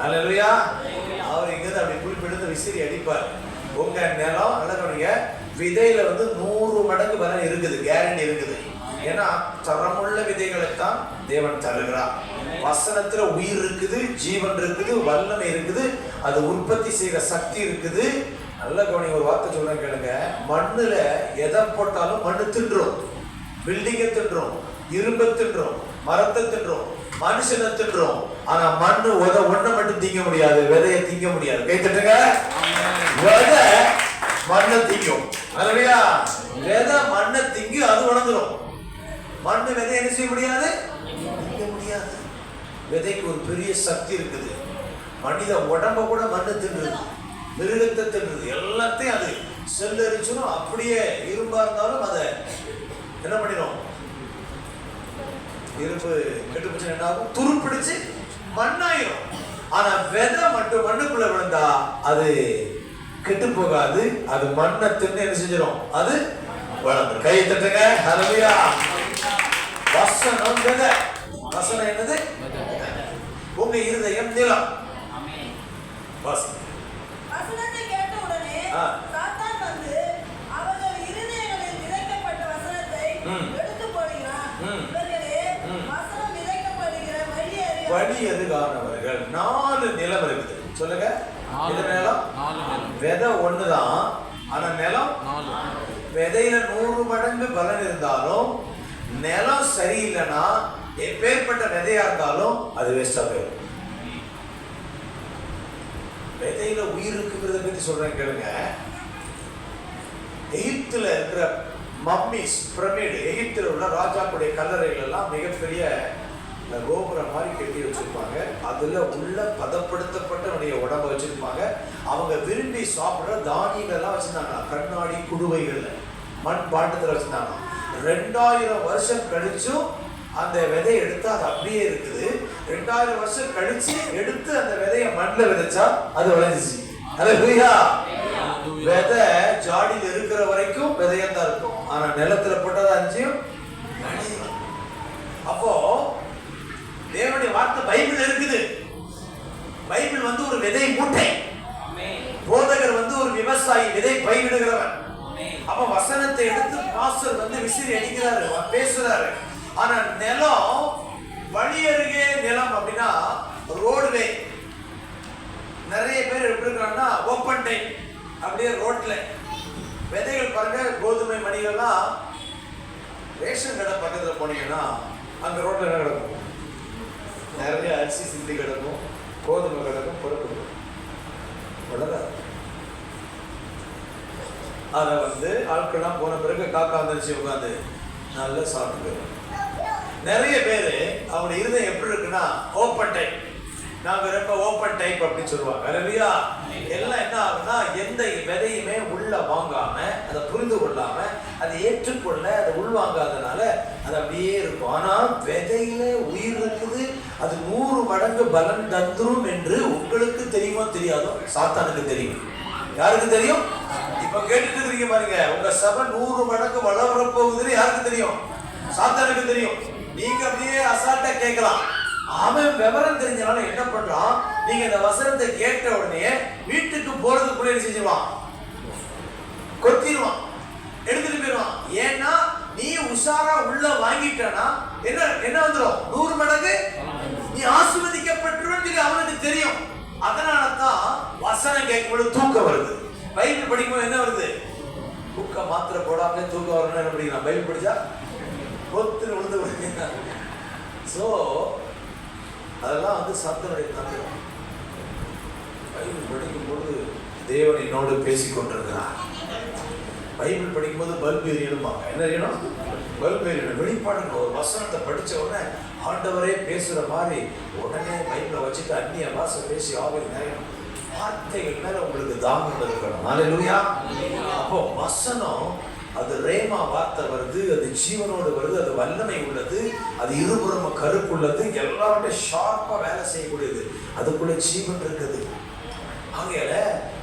அல்லேலூயா. அவர் இங்கிருந்து அப்படி குறிப்பிட்டு விசிறி அடிப்பார். உங்க நிலம் நல்ல விதையில 100 மடங்கு வர இருக்குது, கேரண்டி இருக்குது. ஏன்னா தரமுள்ள விதைகளைத்தான் தேவன் தருகிறார். வசனத்துல உயிர் இருக்குது, ஜீவன் இருக்குது, வல்லமை இருக்குது, அது உற்பத்தி செய்யற சக்தி இருக்குது. நல்ல கவனிங்க. ஒரு வார்த்தை சொல்றேன் கேளுங்க. மண்ணுல எதை போட்டாலும் மண்ணு தின்றும். பில்டிங்கை தின்றும், இரும்பை தின்றும், மரத்தை தின்றும், மனுஷனை தின்றும். ஆனா மண்ணு ஒன்றை மட்டும் திங்க முடியாது, விதையை திங்க முடியாது. கை தட்டுங்க. விதை மண்ணை திங்கும். அல்லேலூயா. விதை மண்ணை திங்கி அது வளர்ந்துடும். மண்ணு விதை என்ன செய்ய முடியாது? திங்க முடியாது. விதைக்கு ஒரு பெரிய சக்தி இருக்குது. மனித உடம்ப கூட மண்ணு தின்றுது, மிருகத்தை தின்றுது, எல்லாத்தையும் அது செல்லரிச்சிடும். அப்படியே இரும்பா இருந்தாலும் அதை என்ன பண்ணிடும்? இரும்பு கெட்டு போச்சு என்ன ஆகும்? துருப்பிடிச்சு மண்ணாயிரும். ஆனா விதை மட்டும் மண்ணுக்குள்ள விழுந்தா அது கெட்டு போகாது. அது மண்ணை தின்னு என்ன செஞ்சிடும்? அது வளர்ந்து. கை தட்டுங்க. ஹல்லேலூயா. வசனம் விதை. வசனம் என்னது? உங்க இருதயம் நிலம். வசனம் வசனத்தை கேட்ட உடனே சாத்தான் வந்து அவர்கள் இருதயங்களில் விதைக்கப்பட்ட வசனத்தை எடுத்து போடுகிறான். இவர்களே வசனம் விதைக்கப்படுகிற வழி அறியாதவர்கள். 4 நிலம் இருக்குது. சொல்லுங்க. இது நிலம். விதை ஒண்ணுதான். ஆனா நிலம் விதையில 100 மடங்கு பலன் இருந்தாலும் நிலம் சரியில்லைன்னா எப்பேற்பட்ட விதையா இருந்தாலும் அது வேஸ்டா போயிடும். விதையில உயிர் இருக்குங்கிறத பத்தி சொல்றேன் கேளுங்க. எகிப்துல இருக்கிற மம்மிஸ், பிரமிடு, எகிப்துல உள்ள ராஜாக்களுடைய கல்லறைகள் எல்லாம் மிகப்பெரிய கோபுரம் மாதிரி கட்டி வச்சிருப்பாங்க. அதுல உள்ள பதப்படுத்தப்பட்ட உடம்ப வச்சிருப்பாங்க. அவங்க விரும்பி சாப்பிடுற தானியங்கள் எல்லாம் வச்சிருந்தாங்க. கண்ணாடி குடுவைகள்ல, மண் பாண்டத்துல வச்சிருந்தாங்க. 2000 வருஷம் கழிச்சும் அந்த விதையை எடுத்து அது அப்படியே இருக்குது. 2000 வருஷம் கழிச்சு எடுத்து அந்த விதையை மண்ணில் விதைச்சா அது விளைஞ்சிச்சு. அல்லேலூயா. விதை ஜாடியில் இருக்கிற வரைக்கும் விதையத்தான் இருக்கும். ஆனா நிலத்துல போட்டதா இருந்துச்சும். அப்போ தேவனுடைய வார்த்தை பைபிள் இருக்குது. பைபிள் ஒரு விதை மூட்டை. போதகர் ஒரு விவசாயி, விதை பயிரிடுகிறவன். அப்ப வசனத்தை எடுத்து பாஸ்டர் விசிறி அடிக்கிறாரு, பேசுறாரு. ஆனா நிலம் வழி அருகே நிலம் அப்படின்னா ரோடுவே. நிறைய பேர் எப்படி இருக்காங்கன்னா ஓப்பன் டைம் அப்படியே ரோட்ல விதைகள் பாருங்க. கோதுமை மணிகள்லாம் ரேஷன் கடை பக்கத்துல போனீங்கன்னா அந்த ரோட்ல என்ன கிடக்கும்? நிறைய அரிசி சிந்தி கிடக்கும், கோதுமை கிடக்கும், பொறுப்பு வளராது. அதை ஆட்கள்லாம் போன பிறகு காக்கா வந்துருச்சு உட்காந்து நல்லா சாப்பிட்டு. நிறைய பேர் அவங்க இருதயம் எப்படி இருக்குன்னா ஓப்பன் டைப். நாங்க ரொம்ப ஓப்பன் டைப் அப்படின்னு சொல்லுவாங்க. அல்லேலூயா. எல்லாம் என்ன ஆகுனா எந்த விதையுமே உள்ள வாங்காம, அதை புரிந்து கொள்ளாம, அதை ஏற்றுக்கொள்ள, அதை உள்வாங்காதனால அது அப்படியே இருக்கும். ஆனா விதையில உயிர் இருக்குது. அது 100 மடங்கு பலன் தந்துரும் என்று உங்களுக்கு தெரியுமா தெரியாதோ? சாத்தானுக்கு தெரியும். யாருக்கு தெரியும்? இப்ப கேட்டுட்டு இருக்கீங்க பாருங்க. உங்க சபை 100 மடங்கு வளர போகுதுன்னு யாருக்கு தெரியும்? சாத்தானுக்கு தெரியும். நீங்க அப்படியே அசால்ட்டா கேட்கலாம். அவன் விவரம் தெரிஞ்சனால என்ன பண்றான், நீங்க இந்த வசனத்தை கேட்ட உடனே வீட்டுக்கு போறதுக்குள்ள என்ன செஞ்சிருவான், கொத்திடுவான், எடுத்துட்டு போயிடுவான். ஏன்னா நீ உஷாரா உள்ள வாங்கிட்டனா என்ன வந்துடும், 100 மடங்கு நீ ஆசீர்வதிக்கப்பட்டுருன்னு சொல்லி அவனுக்கு தெரியும். அதனாலதான் வசனம் கேட்கும்போது தூக்கம் வருது. பைபிள் படிக்கும்போது என்ன வருது, தூக்கம் மாத்திரை போடாமலே தூக்கம் வரணும். என்ன படிக்கலாம், பைபிள் படிச்சா பொத்து விழுந்து விடுங்க. ஸோ அதெல்லாம் வந்து சத்தனுடைய தந்திரம். பைபிள் படிக்கும்போது தேவன் என்னோடு பேசிக் கொண்டிருக்கிறார். பைபிள் படிக்கும்போது பல்பு எரியணுமாங்க. என்ன எரியணும், பல்பு எரியணும். வெளிப்பாடுங்க. ஒரு வசனத்தை படிச்ச உடனே ஆண்டவரே பேசுற மாதிரி உடனே பைபிளை வச்சுட்டு அந்நிய பாஷை பேசி ஆவில் நிறையணும். வார்த்தைகள் மேல உங்களுக்கு தாகம் இருக்கணும். ஹல்லேலூயா. அப்போ வசனம் அது ரேமா வார்த்தை வருது, அது ஜீவனோடு வருது, அது வல்லமை உள்ளது, அது இருபுறம கருப்புள்ளது, எல்லாருமே ஷார்ப்பா வேலை செய்யக்கூடியது, அதுக்குள்ள ஜீவன் இருக்குது. ஆகையால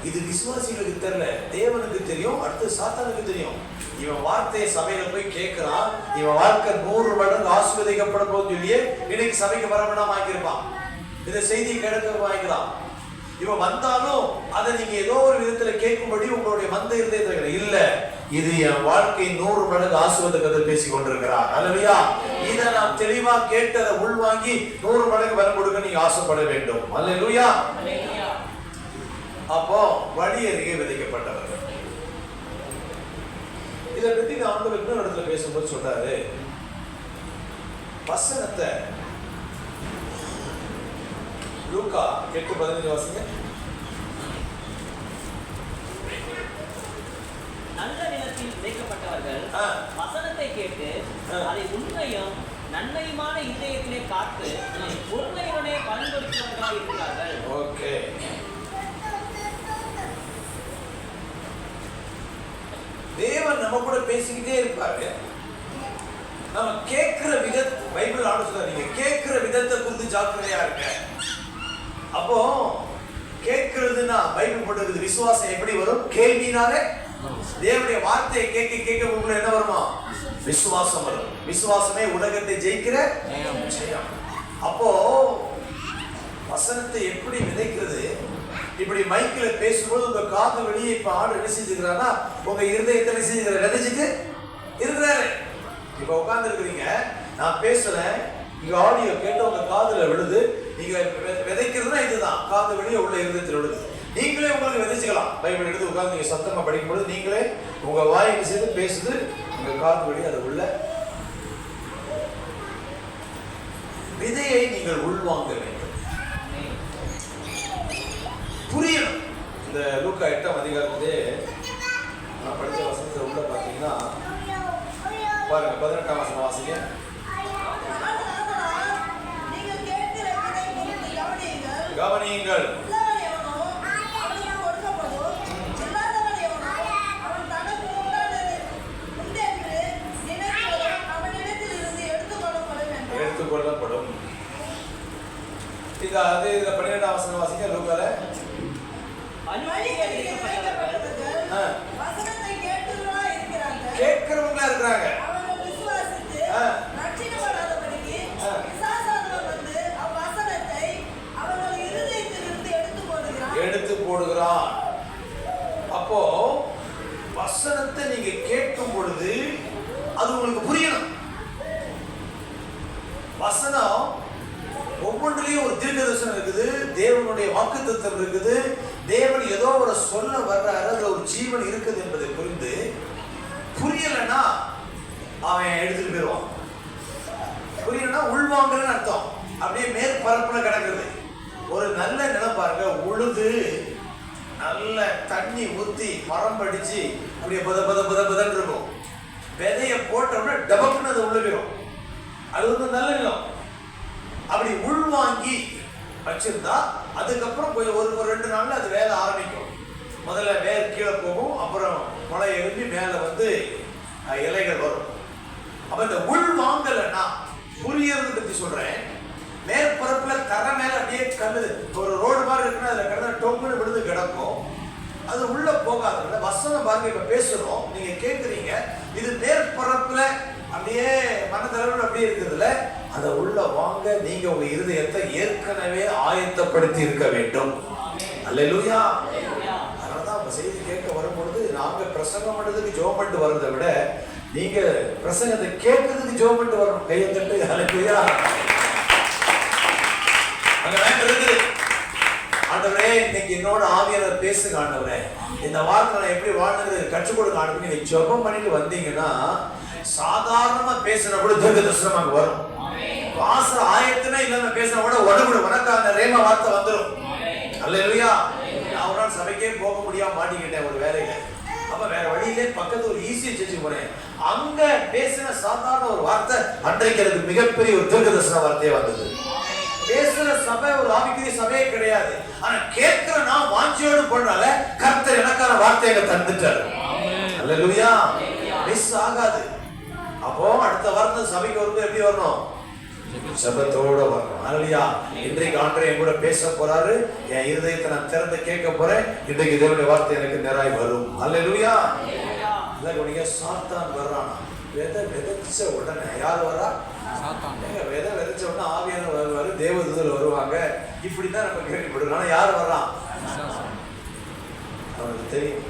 இது விசுவாசிகளுக்கு தெரியல, தேவனுக்கு தெரியும், அடுத்து சாத்தானுக்கு தெரியும். இவன் வார்த்தையை சபையில போய் கேட்கிறான், இவன் வாழ்க்கை 100 மடங்கு ஆசீர்வதிக்கப்பட போகுதுன்னு சொல்லியே இன்னைக்கு சபைக்கு வரப்படாம ஆக்கியிருப்பான். இந்த செய்தியை கேட்க வாங்கிக்கலாம். இவன் வந்தாலும் அதை நீங்க ஏதோ ஒரு விதத்துல கேட்கும்படி உங்களுடைய மந்த இருந்தே இல்ல, இது என் வாழ்க்கை 100 மடங்கு ஆசீர்வாதத்தை பேசிக் கொண்டிருக்கிறார். அல்லேலூயா. இதை நாம் தெளிவா கேட்டதை உள்வாங்கி 100 மடங்கு வரம் கொடுக்க நீங்க ஆசைப்பட வேண்டும். அல்லேலூயா. அப்போ வழி அருகே விதைக்கப்பட்டவர்கள். இதை பத்தி ஆண்டவர் இன்னொரு இடத்துல பேசும்போது சொல்றாரு, வசனத்தை லூக்கா 8:15 வாசிங்க. நல்ல நிலத்தில் விதைக்கப்பட்டவர்கள் வசனத்தை கேட்டு அதை உண்மையும் நன்மையுமான இதயத்திலே காத்து பொறுமையுடனே பலன் கொடுக்கிறவர்களாக இருக்கிறார்கள். ஓகே. தேவன் நம்ம கூட பேசிக்கிட்டே இருப்பாரு. நம்ம கேட்கிற விதத்தை பைபிள் ஆலோசனை, நீங்க கேட்கிற விதத்தை குறித்து ஜாக்கிரதையா இருக்க. அப்போ கேட்கிறதுனா பைபிள் போட்டிருக்குது, விசுவாசம் எப்படி வரும், கேள்வினாலே. தேவனுடைய வார்த்தையை கேட்க கேட்க உங்களுக்கு என்ன வருமா, விசுவாசம் வரும். விசுவாசமே உலகத்தை ஜெயிக்கிற ஜெயம். அப்போ வசனத்தை எப்படி விதைக்கிறது, இப்படி மைக்கில் பேசும்போது உங்க காது வெளியே இப்ப ஆடு என்ன செஞ்சுக்கிறான்னா உங்க இருதயத்தை என்ன செஞ்சுக்கிற விதைச்சிட்டு இருக்கிறாரு. இப்ப உட்கார்ந்து இருக்கிறீங்க, நான் பேசுறேன், இங்க ஆடியோ கேட்டு உங்க காதுல விழுது, நீங்க விதைக்கிறதுனா இதுதான், காது வெளியே உள்ள இருதயத்தில் விழுது. நீங்களே உங்களுக்கு விதைச்சுக்கலாம். பைபிள் எடுத்து உட்கார்ந்து நீங்க சத்தமா படிக்கும்போது நீங்களே உங்க வாய்க்கு சேர்த்து பேசுது, உங்க காது வெளியே அது உள்ள விதையை நீங்கள் உள்வாங்க வேண்டும். புரியணும். இந்த லூக்கா 8ஆம் அதிகாரத்திலே நான் படிச்ச வசனத்துல உள்ள பாத்தீங்கன்னா பாருங்க, 18ஆம் வசனம் வாசிங்க. கவனியுங்கள். எடுத்துக்கொள்ளப்படும். இது அது 12ஆம் வசனம் வாசிங்க லூக்கால. கேட்கிறவங்களா இருக்கிறாங்க. எடுத்து போடுகிறான். அப்போ வசனத்தை நீங்க கேட்கும் பொழுது அது உங்களுக்கு புரியணும். வசனம் ஒவ்வொன்றிலையும் ஒரு தீர்க்கதரிசனம் இருக்குது, தேவனுடைய வாக்குத்தத்தம் இருக்குது, தேவன் ஏதோ ஒரு சொல்ல வர்றாரு, அதுல ஒரு ஜீவன் இருக்குது என்பதை புரிந்து புரியலன்னா அவன் எடுத்துட்டு போயிடுவான். புரியலன்னா உள்வாங்கன்னு அர்த்தம். அப்படியே மேற்பரப்புல கிடக்குது. ஒரு நல்ல நிலம் பாருங்க, உழுது நல்ல தண்ணி ஊத்தி மரம் படிச்சு அப்படியே பத பத பத பதன்னு இருக்கும். விதைய போட்டோம்னா டபக்குன்னு அது உள்ள போயிடும். அது வந்து நல்ல நிலம். அப்படி உள்வாங்கி வச்சிருந்தா அதுக்கப்புறம் கொஞ்சம் ஒரு 2 நாள்ல அது வேலை ஆரம்பிக்கும். முதல்ல வேர் கீழே போகும், அப்புறம் முளை எழுப்பி மேலே வந்து இலைகள் வரும். அப்ப இந்த உள்வாங்கலைன்னா புரியறது பத்தி சொல்றேன். மேற்பரப்புல தர மேல அப்படியே கல்லு ஒரு ரோடு மாதிரி இருக்குன்னா அதுல கிடந்தா டொங்குன்னு விழுந்து கிடக்கும். அது உள்ள போகாது. வசனம் பாருங்க, இப்ப பேசுறோம், நீங்க கேட்குறீங்க, இது மேற்பரப்புல அப்படியே மனதளவில் அப்படியே இருக்குதுல்ல, அதை உள்ள வாங்க நீங்க உங்க இருதயத்தை ஏற்கனவே ஆயத்தப்படுத்தி இருக்க வேண்டும். அல்லேலூயா. அதனாலதான் உங்க செய்தி கேட்க வரும்பொழுது நாங்க பிரசங்கம் பண்றதுக்கு ஜெபம் பண்ணிட்டு வரதை விட நீங்க பிரசங்கத்தை கேட்கறதுக்கு ஜெபம் பண்ணிட்டு வரணும். கையை தட்டு. அல்லேலூயா. அங்க வேண்டாம் இருக்குது. ஆண்டவரே இன்னைக்கு என்னோட ஆவியானவர் பேசுங்க ஆண்டவரே, இந்த வார்த்தை நான் எப்படி வாழ்றது கற்றுக் கொடுங்க ஆண்டவரே. நீங்க ஜெபம் பண்ணிட்டு வந்தீங்கன்னா சாதாரணமா பேசினா கூட தீர்க்க தரிசனமாக வரும். வாச ஆயத்தமே இல்லாம பேசினா கூட உடம்புல உனக்கான ரேமா வார்த்தை வந்துடும். அல்லேலூயா. நான் ஒரு நாள் சபைக்கே போக முடியாம மாட்டிக்கிட்டேன் ஒரு வேலையில. அப்ப வேற வழியிலே பக்கத்து ஒரு ஈஸியா செஞ்சு போனேன். அங்க பேசின சாதாரண ஒரு வார்த்தை அன்றைக்கு எனக்கு மிகப்பெரிய ஒரு தீர்க்க தரிசன வார்த்தையே வந்தது. பேசுற சபை ஒரு ஆவிக்குரிய சபையே கிடையாது. ஆனா கேட்கிற நான் வாஞ்சியோடு போனால கர்த்தர் எனக்கான வார்த்தையை தந்துட்டாரு. அல்லேலூயா. மிஸ் ஆகாது. அப்போ அடுத்த வாரம் சபைக்கு வரும்போது எப்படி வரணும்? ஜெபத்தோட வரணும். அல்லேலூயா. இன்றைக்கு ஆண்டவர் என் கூட பேச போறாரு. என் இருதயத்தை நான் திறந்து கேட்க போறேன். இன்றைக்கு தேவனுடைய வார்த்தை எனக்கு நிறைய வரும். அல்லேலூயா. இல்ல சாத்தான் வர்றானா? விதைச்ச உடனே யார் வரா? விதை விதைச்ச உடனே ஆவியானவர் வருவாரு, தேவதூதர்கள் வருவாங்க. இப்படிதான் நம்ம கேள்விப்படுறோம். ஆனா யார் வர்றான்? அவனுக்கு தெரியும்.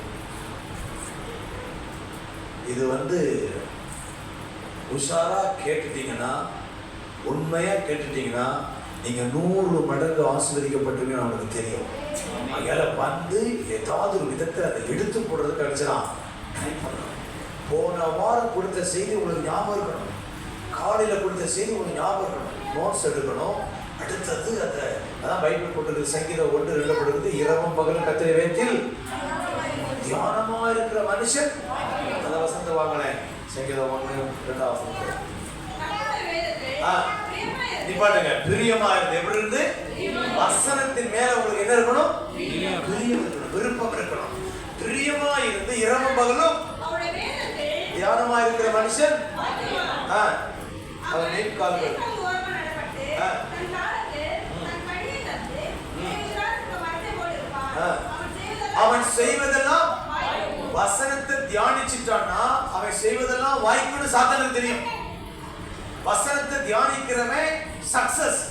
இது உஷாரா கேட்டுட்டீங்கன்னா, உண்மையா கேட்டுட்டீங்கன்னா நீங்க 100 மடங்கு ஆசீர்வதிக்கப்பட்டிருக்கீங்கன்னு அவனுக்கு தெரியும். அதனால ஏதாவது ஒரு விதத்தை அதை எடுத்து போடுறது கிடைச்சலாம். போன வாரம் கொடுத்த செய்தி உங்களுக்கு ஞாபகம் இருக்கணும். காலையில கொடுத்த செய்தி உங்களுக்கு ஞாபகம் இருக்கணும். நோட்ஸ் எடுக்கணும். அடுத்தது அதான் பைபிள் போட்டிருக்கு. சங்கீதம் 1:2 படுகிறது. இரவும் பகலும் கர்த்தருடைய வேதத்தில் தியானமா இருக்கிற மனுஷன். அந்த வசனத்தை வாங்கினேன். சங்கீதம் 1:2 நிப்பாட்டுங்க. பிரியமா இருந்து எப்படி இருந்து வசனத்தின் மேல உங்களுக்கு என்ன இருக்கணும்? பிரியம் இருக்கணும், விருப்பம் இருக்கணும். பிரியமா இருந்து இரவும் பகலும் தியானமா இருக்கிற மனுஷன் அவன் நீர்கால்கள் அவன் செய்வதெல்லாம் வசனத்தை தியானிச்சுட்டான்னா அவன் செய்வதெல்லாம் வாய்ப்புன்னு சாத்தானுக்கு தெரியும். வசனத்தை தியானிக்கிறவன் சக்சஸ்.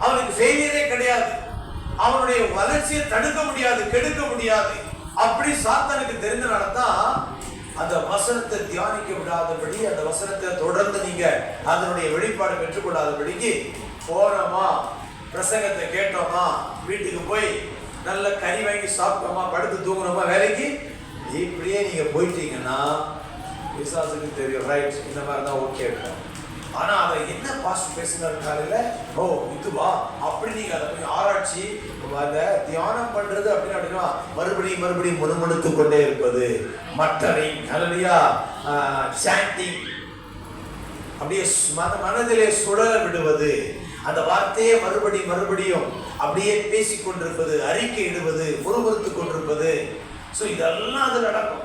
அவனுக்கு ஃபெயிலியரே கிடையாது. அவனுடைய வளர்ச்சியை தடுக்க முடியாது, கெடுக்க முடியாது. அப்படி சாத்தானுக்கு தெரிஞ்சனாலதான் அந்த வசனத்தை தியானிக்க விடாதபடி, அந்த வசனத்தை தொடர்ந்து நீங்க அதனுடைய வெளிப்பாடு பெற்றுக்கொள்ளாதபடிக்கு போனோமா, பிரசங்கத்தை கேட்டோமா, வீட்டுக்கு போய் நல்ல கறி வாங்கி சாப்பிட்டோமா, படுத்து தூங்கணுமா, வேலைக்கு இப்படியே நீங்க போயிட்டீங்கன்னா விசுவாசுக்கு தெரியும். ரைட், இந்த மாதிரி தான் ஓகே இருக்கும். ஆனா அதை என்ன பாஸ்ட் பேசுனாரு காலையில, ஓ இதுவா அப்படி நீங்க அதை கொஞ்சம் ஆராய்ச்சி அதை தியானம் பண்றது அப்படின்னா மறுபடியும் முணுமுணுத்து கொண்டே இருப்பது, மட்டரிங், அல்லையா சாண்டிங், அப்படியே மனதிலே சுழல விடுவது, அந்த வார்த்தையை மறுபடியும் அப்படியே பேசிக்கொண்டிருப்பது, அறிக்கை இடுவது, முறுமுறுத்து கொண்டிருப்பது. ஸோ இதெல்லாம் அது நடக்கும்.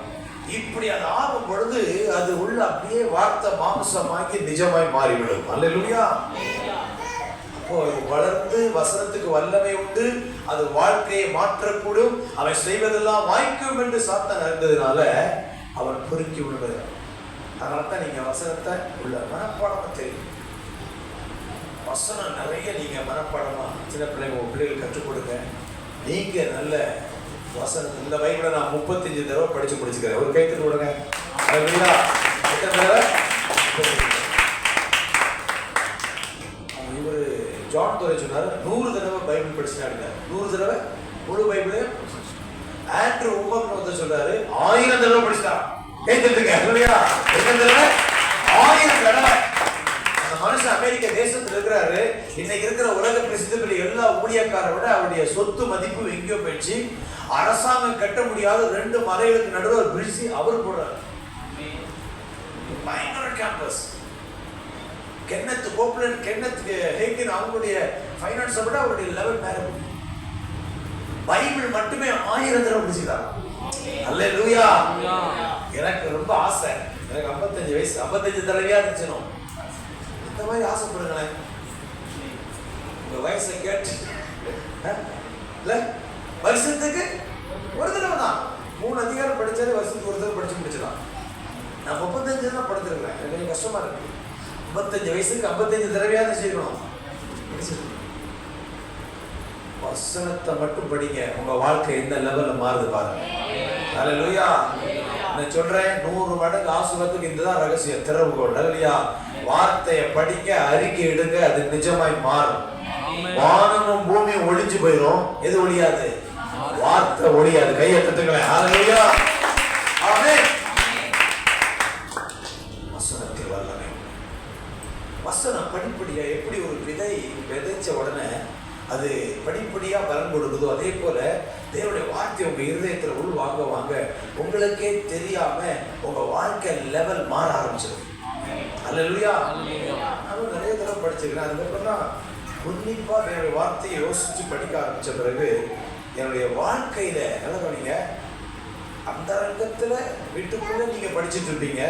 இப்படி அது ஆகும் பொழுது அது உள்ள அப்படியே வார்த்தை மாம்சமாக்கி நிஜமாய் மாறிவிடும். அல்லேலூயா. அப்போ வளர்ந்து வசனத்துக்கு வல்லமை உண்டு, அது வாழ்க்கையை மாற்றக்கூடும், அவன் செய்வதெல்லாம் வாய்க்கும் என்று சாத்தான் அறிந்ததுனால அவன் பொறுக்கி விடுவது. அதனால தான் நீங்க வசனத்தை உள்ள மனப்பாடமா தெரியும். வசனம் நிறைய நீங்க மனப்பாடமா சின்ன பிள்ளைகளுக்கு கற்றுக் கொடுங்க. நீங்க நல்ல வசனம். இந்த பைபிளை நான் 35 தடவை படிச்சு முடிச்சுக்கிறேன். ஒரு கைத்தட்டு விடுங்க. இவர் ஜான் துரை சொன்னாரு 100 தடவை பைபிள் படிச்சுட்டாங்க. 100 தடவை முழு பைபிளையும். ஆண்ட்ரூ உமர் சொல்றாரு 1000 தடவை படிச்சுட்டான். கைத்தட்டுங்க. இல்லையா? 1000 தடவை. அந்த மனுஷன் அமெரிக்க தேசத்துல இருக்கிறாரு. இன்னைக்கு இருக்கிற உலக பிரசித்தி பெற்ற எல்லா ஊழியக்காரை விட அவருடைய சொத்து மதிப்பு எங்கேயோ போயிடுச்சு. அரசாங்கம் கட்ட முடியாத 2 மலைகளுக்கு நடுவில் ஒரு பிரிட்ஜ் அவர் போடுறாரு. பயங்கர கேம்பஸ். கென்னத் கோப்லண்ட், கென்னத் ஹேகன் அவங்களுடைய ஃபைனான்ஸை விட அவருடைய லெவல் மேல. பைபிள் மட்டுமே 1000 தடவை படிச்சுட்டாங்க. அல்லேலூயா. எனக்கு ரொம்ப ஆசை. எனக்கு 55 வயசு, 55 தடவையா இருந்துச்சுனோம். இந்த மாதிரி ஆசைப்படுங்களேன். உங்க வயசை கேட்டு இல்ல வருஷத்துக்கு ஒரு தடவை தான் 3 அதிகாரம் படிச்சாலே வருஷத்துக்கு ஒரு தடவை படிச்சு முடிச்சிடலாம். நான் 35 தான் படுத்துருக்கிறேன், எனக்கு கொஞ்சம் கஷ்டமா இருக்கு. 55 வயசுக்கு 55 தடவையாவது செய்யணும். வசனத்தை மட்டும் படிங்க, உங்க வாழ்க்கை எந்த லெவல்ல மாறுது பாருங்க. ஹல்லேலூயா. நான் சொல்றேன், 100 மடங்கு ஆசீர்வாதத்துக்கு இதுதான் ரகசியம், திறவுகோல். ஹல்லேலூயா. வார்த்தையை படிங்க, அறிக்கை இடுங்க, அது நிஜமாய் மாறும். வானமும் பூமியும் ஒளிஞ்சு போயிடும், எது ஒளியாது? வார்த்தை ஒளியாது. கையை தட்டுங்களேன். ஹல்லேலூயா. ஆமென். வசனத்தில் வல்லமை. வசனம் படிப்படியா எப்படி ஒரு விதை விதைச்ச உடனே அது படிப்படியா பலன் கொடுக்குதோ, அதே போல தேவனுடைய வார்த்தை உங்க இருதயத்துல உள் வாங்க வாங்க உங்களுக்கே தெரியாம உங்க வாழ்க்கை லெவல் மாற ஆரம்பிச்சிடும். அல்லேலூயா. நான் நிறைய தடவை படிச்சிருக்கிறேன். அதுக்கப்புறம் தான் உன்னிப்பா என்னுடைய வார்த்தையை யோசிச்சு படிக்க ஆரம்பிச்ச பிறகு என்னுடைய வாழ்க்கையில நல்ல கவனிங்க, அந்த ரங்கத்துல வீட்டுக்குள்ள நீங்க படிச்சுட்டு இருப்பீங்க,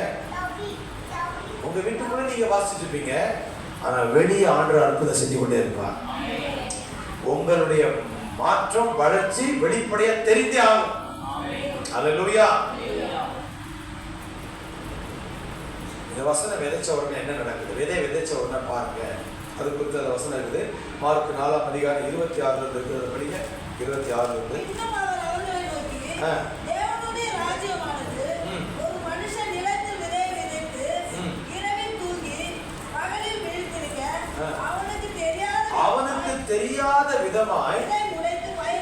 உங்க வீட்டுக்குள்ள நீங்க வாசிச்சுட்டு இருப்பீங்க, ஆனா வெளியே ஆண்டு அற்புதம் செஞ்சு கொண்டே இருப்பார். உங்களுடைய மாற்றம் வளர்ச்சி வெளிப்படையா தெரிந்தே ஆகும். அல்லேலூயா. இந்த வசனம் விதைச்ச உடனே என்ன நடக்குது? விதைச்ச உடனே பாருங்க, அது குறித்து அந்த வசனம் இருக்குது. மார்க் 4ஆம் அதிகாரம் 26 இருக்கிறத படிங்க. 26 இருந்து இன்னும் அவர் அவர்களை நோக்கி, தேவனுடைய ராஜ்யமானது ஒரு மனுஷன் நிலத்தில் விதை விதைத்து இரவில் தூங்கி பகலில் விழித்திருக்க அவனுக்கு தெரியாத விதமாய்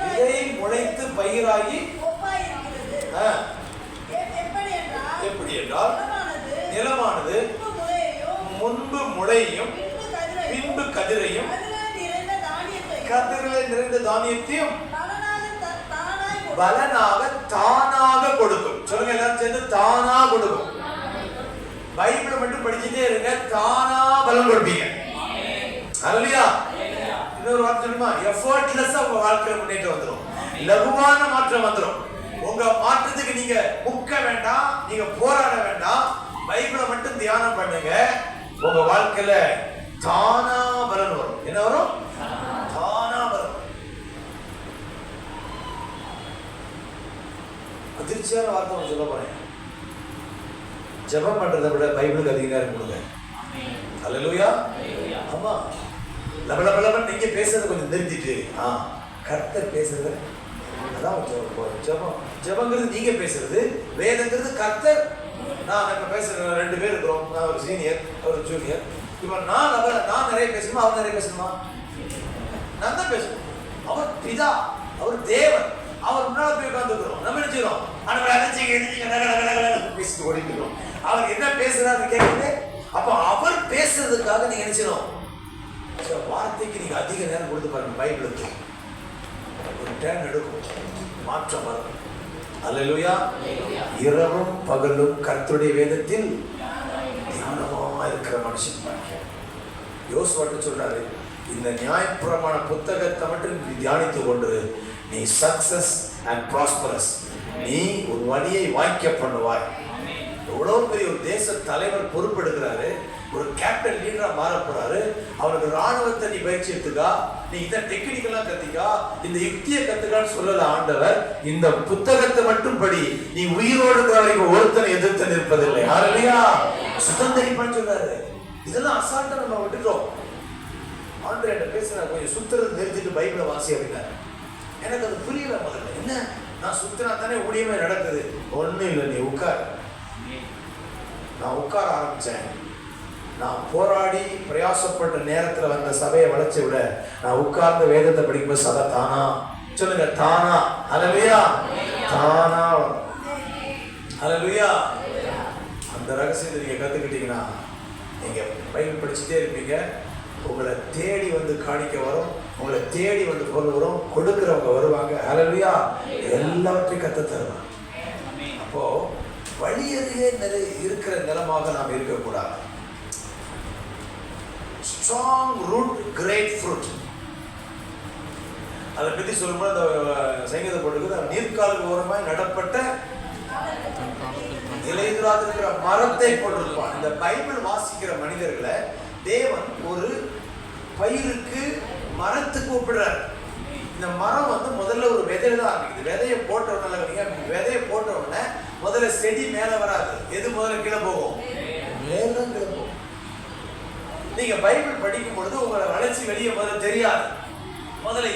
விதை முளைத்து பயிராகி ஒப்பாயிருக்கிறது. எப்படி என்றால் நிலமானது முன்பு முளையும் பின்பு கதிரையும் கதிரிலே நிறைந்த தானியத்தையும் பலனாக தானாக கொடுக்கும். சொல்லுங்க எல்லாரும் சேர்ந்து, தானா கொடுக்கும். பைபிள் மட்டும் படிச்சுட்டே இருங்க, தானா பலன் கொடுப்பீங்க. அல்லேலூயா. இன்னொரு வார்த்தை சொல்லுமா, எஃபர்ட்லெஸ்ஸா உங்க வாழ்க்கையில முன்னேற்றம் வந்துடும், லகுவான மாற்றம் வந்துடும். உங்க மாற்றத்துக்கு நீங்க முக்க வேண்டாம், நீங்க போராட வேண்டாம், பைபிளை மட்டும் தியானம் பண்ணுங்க, உங்க வாழ்க்கையில தானா பலன் வரும். என்ன வரும்? தானா வரும். அதிர்ச்சியான வார்த்தை சொல்ல போறேன். ஜெபம் பண்றதை விட பைபிளுக்கு அதிக நேரம் கொடுங்க. அல்லேலூயா. ஆமா, லபலபலபன் நீங்க பேசுறது கொஞ்சம் நிறுத்திட்டு கர்த்தர் பேசுறது, அதான் ஜெபம். ஜெபங்கிறது நீங்க பேசுறது, வேதங்கிறது கர்த்தர். நான் இப்ப பேசுறேன், 2 பேர் இருக்கிறோம், நான் ஒரு சீனியர் ஒரு ஜூனியர். இப்ப நான் நிறைய பேசணுமா, அவர் நிறைய பேசணுமா? நான் தான் பேசணும். அவர் பிதா, அவர் தேவன், அவர் முன்னாடி போய் உட்காந்துக்கிறோம். நம்ம நினைச்சிடும் பேசிட்டு ஓடிக்கிறோம். அவர் என்ன பேசுறாரு கேட்குது. அப்ப அவர் பேசுறதுக்காக நீங்க நினைச்சிடும், வார்த்தைக்கு நீங்க அதிக நேரம் கொடுத்து பாருங்க. பைபிளுக்கு ஒரு டேன் எடுக்கும், மாற்றம் வரும். அல்லேலூயா. இரவும் பகலும் கர்த்தருடைய வேதத்தில் தியானமா இருக்கிற மனுஷன் பாருங்க. யோசுவாட்டு சொல்றாரு, இந்த நியாயப்பிரமாண புத்தகத்தை மட்டும் நீ தியானித்து கொண்டு நீ சக்சஸ் அண்ட் ப்ராஸ்பரஸ், நீ ஒரு வழியை வாய்க்க பண்ணுவாய். எவ்வளவு பெரிய ஒரு தேச தலைவர் பொறுப்பெடுக்கிறாரு, ஒரு கேப்டன் லீடரா மாற போறாரு. அவனுக்கு ராணுவத்தை நீ பயிற்சி எடுத்துக்கா, நீ இந்த டெக்னிக்கலா கத்துக்கா, இந்த யுக்தியை கத்துக்கான்னு சொல்லல ஆண்டவர். இந்த புத்தகத்தை மட்டும் படி, நீ உயிரோடு வரைக்கும் ஒருத்தனை எதிர்த்து நிற்பதில்லை. ஹல்லேலூயா. சுதந்திரிப்பான்னு சொல்றாரு. இதெல்லாம் அசால்ட்டா நம்ம விட்டுட்டோம். ஆண்டவர் என்ன பேசுனா, கொஞ்சம் சுத்துறது நிறுத்திட்டு பைபிளை வாசி அப்படின்னாரு. எனக்கு அது புரியல முதல்ல. என்ன, நான் சுத்தினா தானே ஊழியமே நடக்குது? ஒன்றும் இல்லை, நீ உட்கார். நான் உட்கார ஆரம்பித்தேன். நான் போராடி பிரயாசப்பட்ட நேரத்தில் வந்த சபையை வளர்ச்சி விட நான் உட்கார்ந்த வேதத்தை படிக்கும்போது சபை தானா, சொல்லுங்க தானா. ஹல்லேலூயா. தானா. ஹல்லேலூயா. அந்த ரகசியத்தை நீங்கள் கற்றுக்கிட்டீங்கன்னா நீங்கள் பைபிள் படிச்சுட்டே இருப்பீங்க. உங்களை தேடி வந்து காணிக்க வரும், உங்களை தேடி வந்து பொருள் வரும், கொடுக்குறவங்க வருவாங்க. ஹல்லேலூயா. எல்லாவற்றையும் கற்று தருவாங்க. அப்போ வழியருகே இருக்கிற நிலமாக நாம் இருக்கக்கூடாது. Strong root great fruit. அதை பற்றி சொல்லும்போது அந்த சங்கீத போட்டுக்குது, நீர்க்கால் ஓரமாய் நடப்பட்ட இலையுதிராது இருக்கிற மரத்தை போட்டிருப்பான். இந்த பைபிள் வாசிக்கிற மனிதர்களை தேவன் ஒரு பயிருக்கு மரத்துக்கு ஒப்பிடுறார். இந்த மரம் வந்து முதல்ல ஒரு விதையில தான் ஆரம்பிக்குது. விதையை போட்ட உடனே விதையை போட்ட உடனே முதல்ல செடி மேல வராது. எது முதல்ல கீழே போகும்? மேல கீழே போகும். நீங்க பைபிள் படிக்கும் பொழுது உங்களோட வளர்ச்சி வெளியே முதல்ல தெரியாது. முதல்ல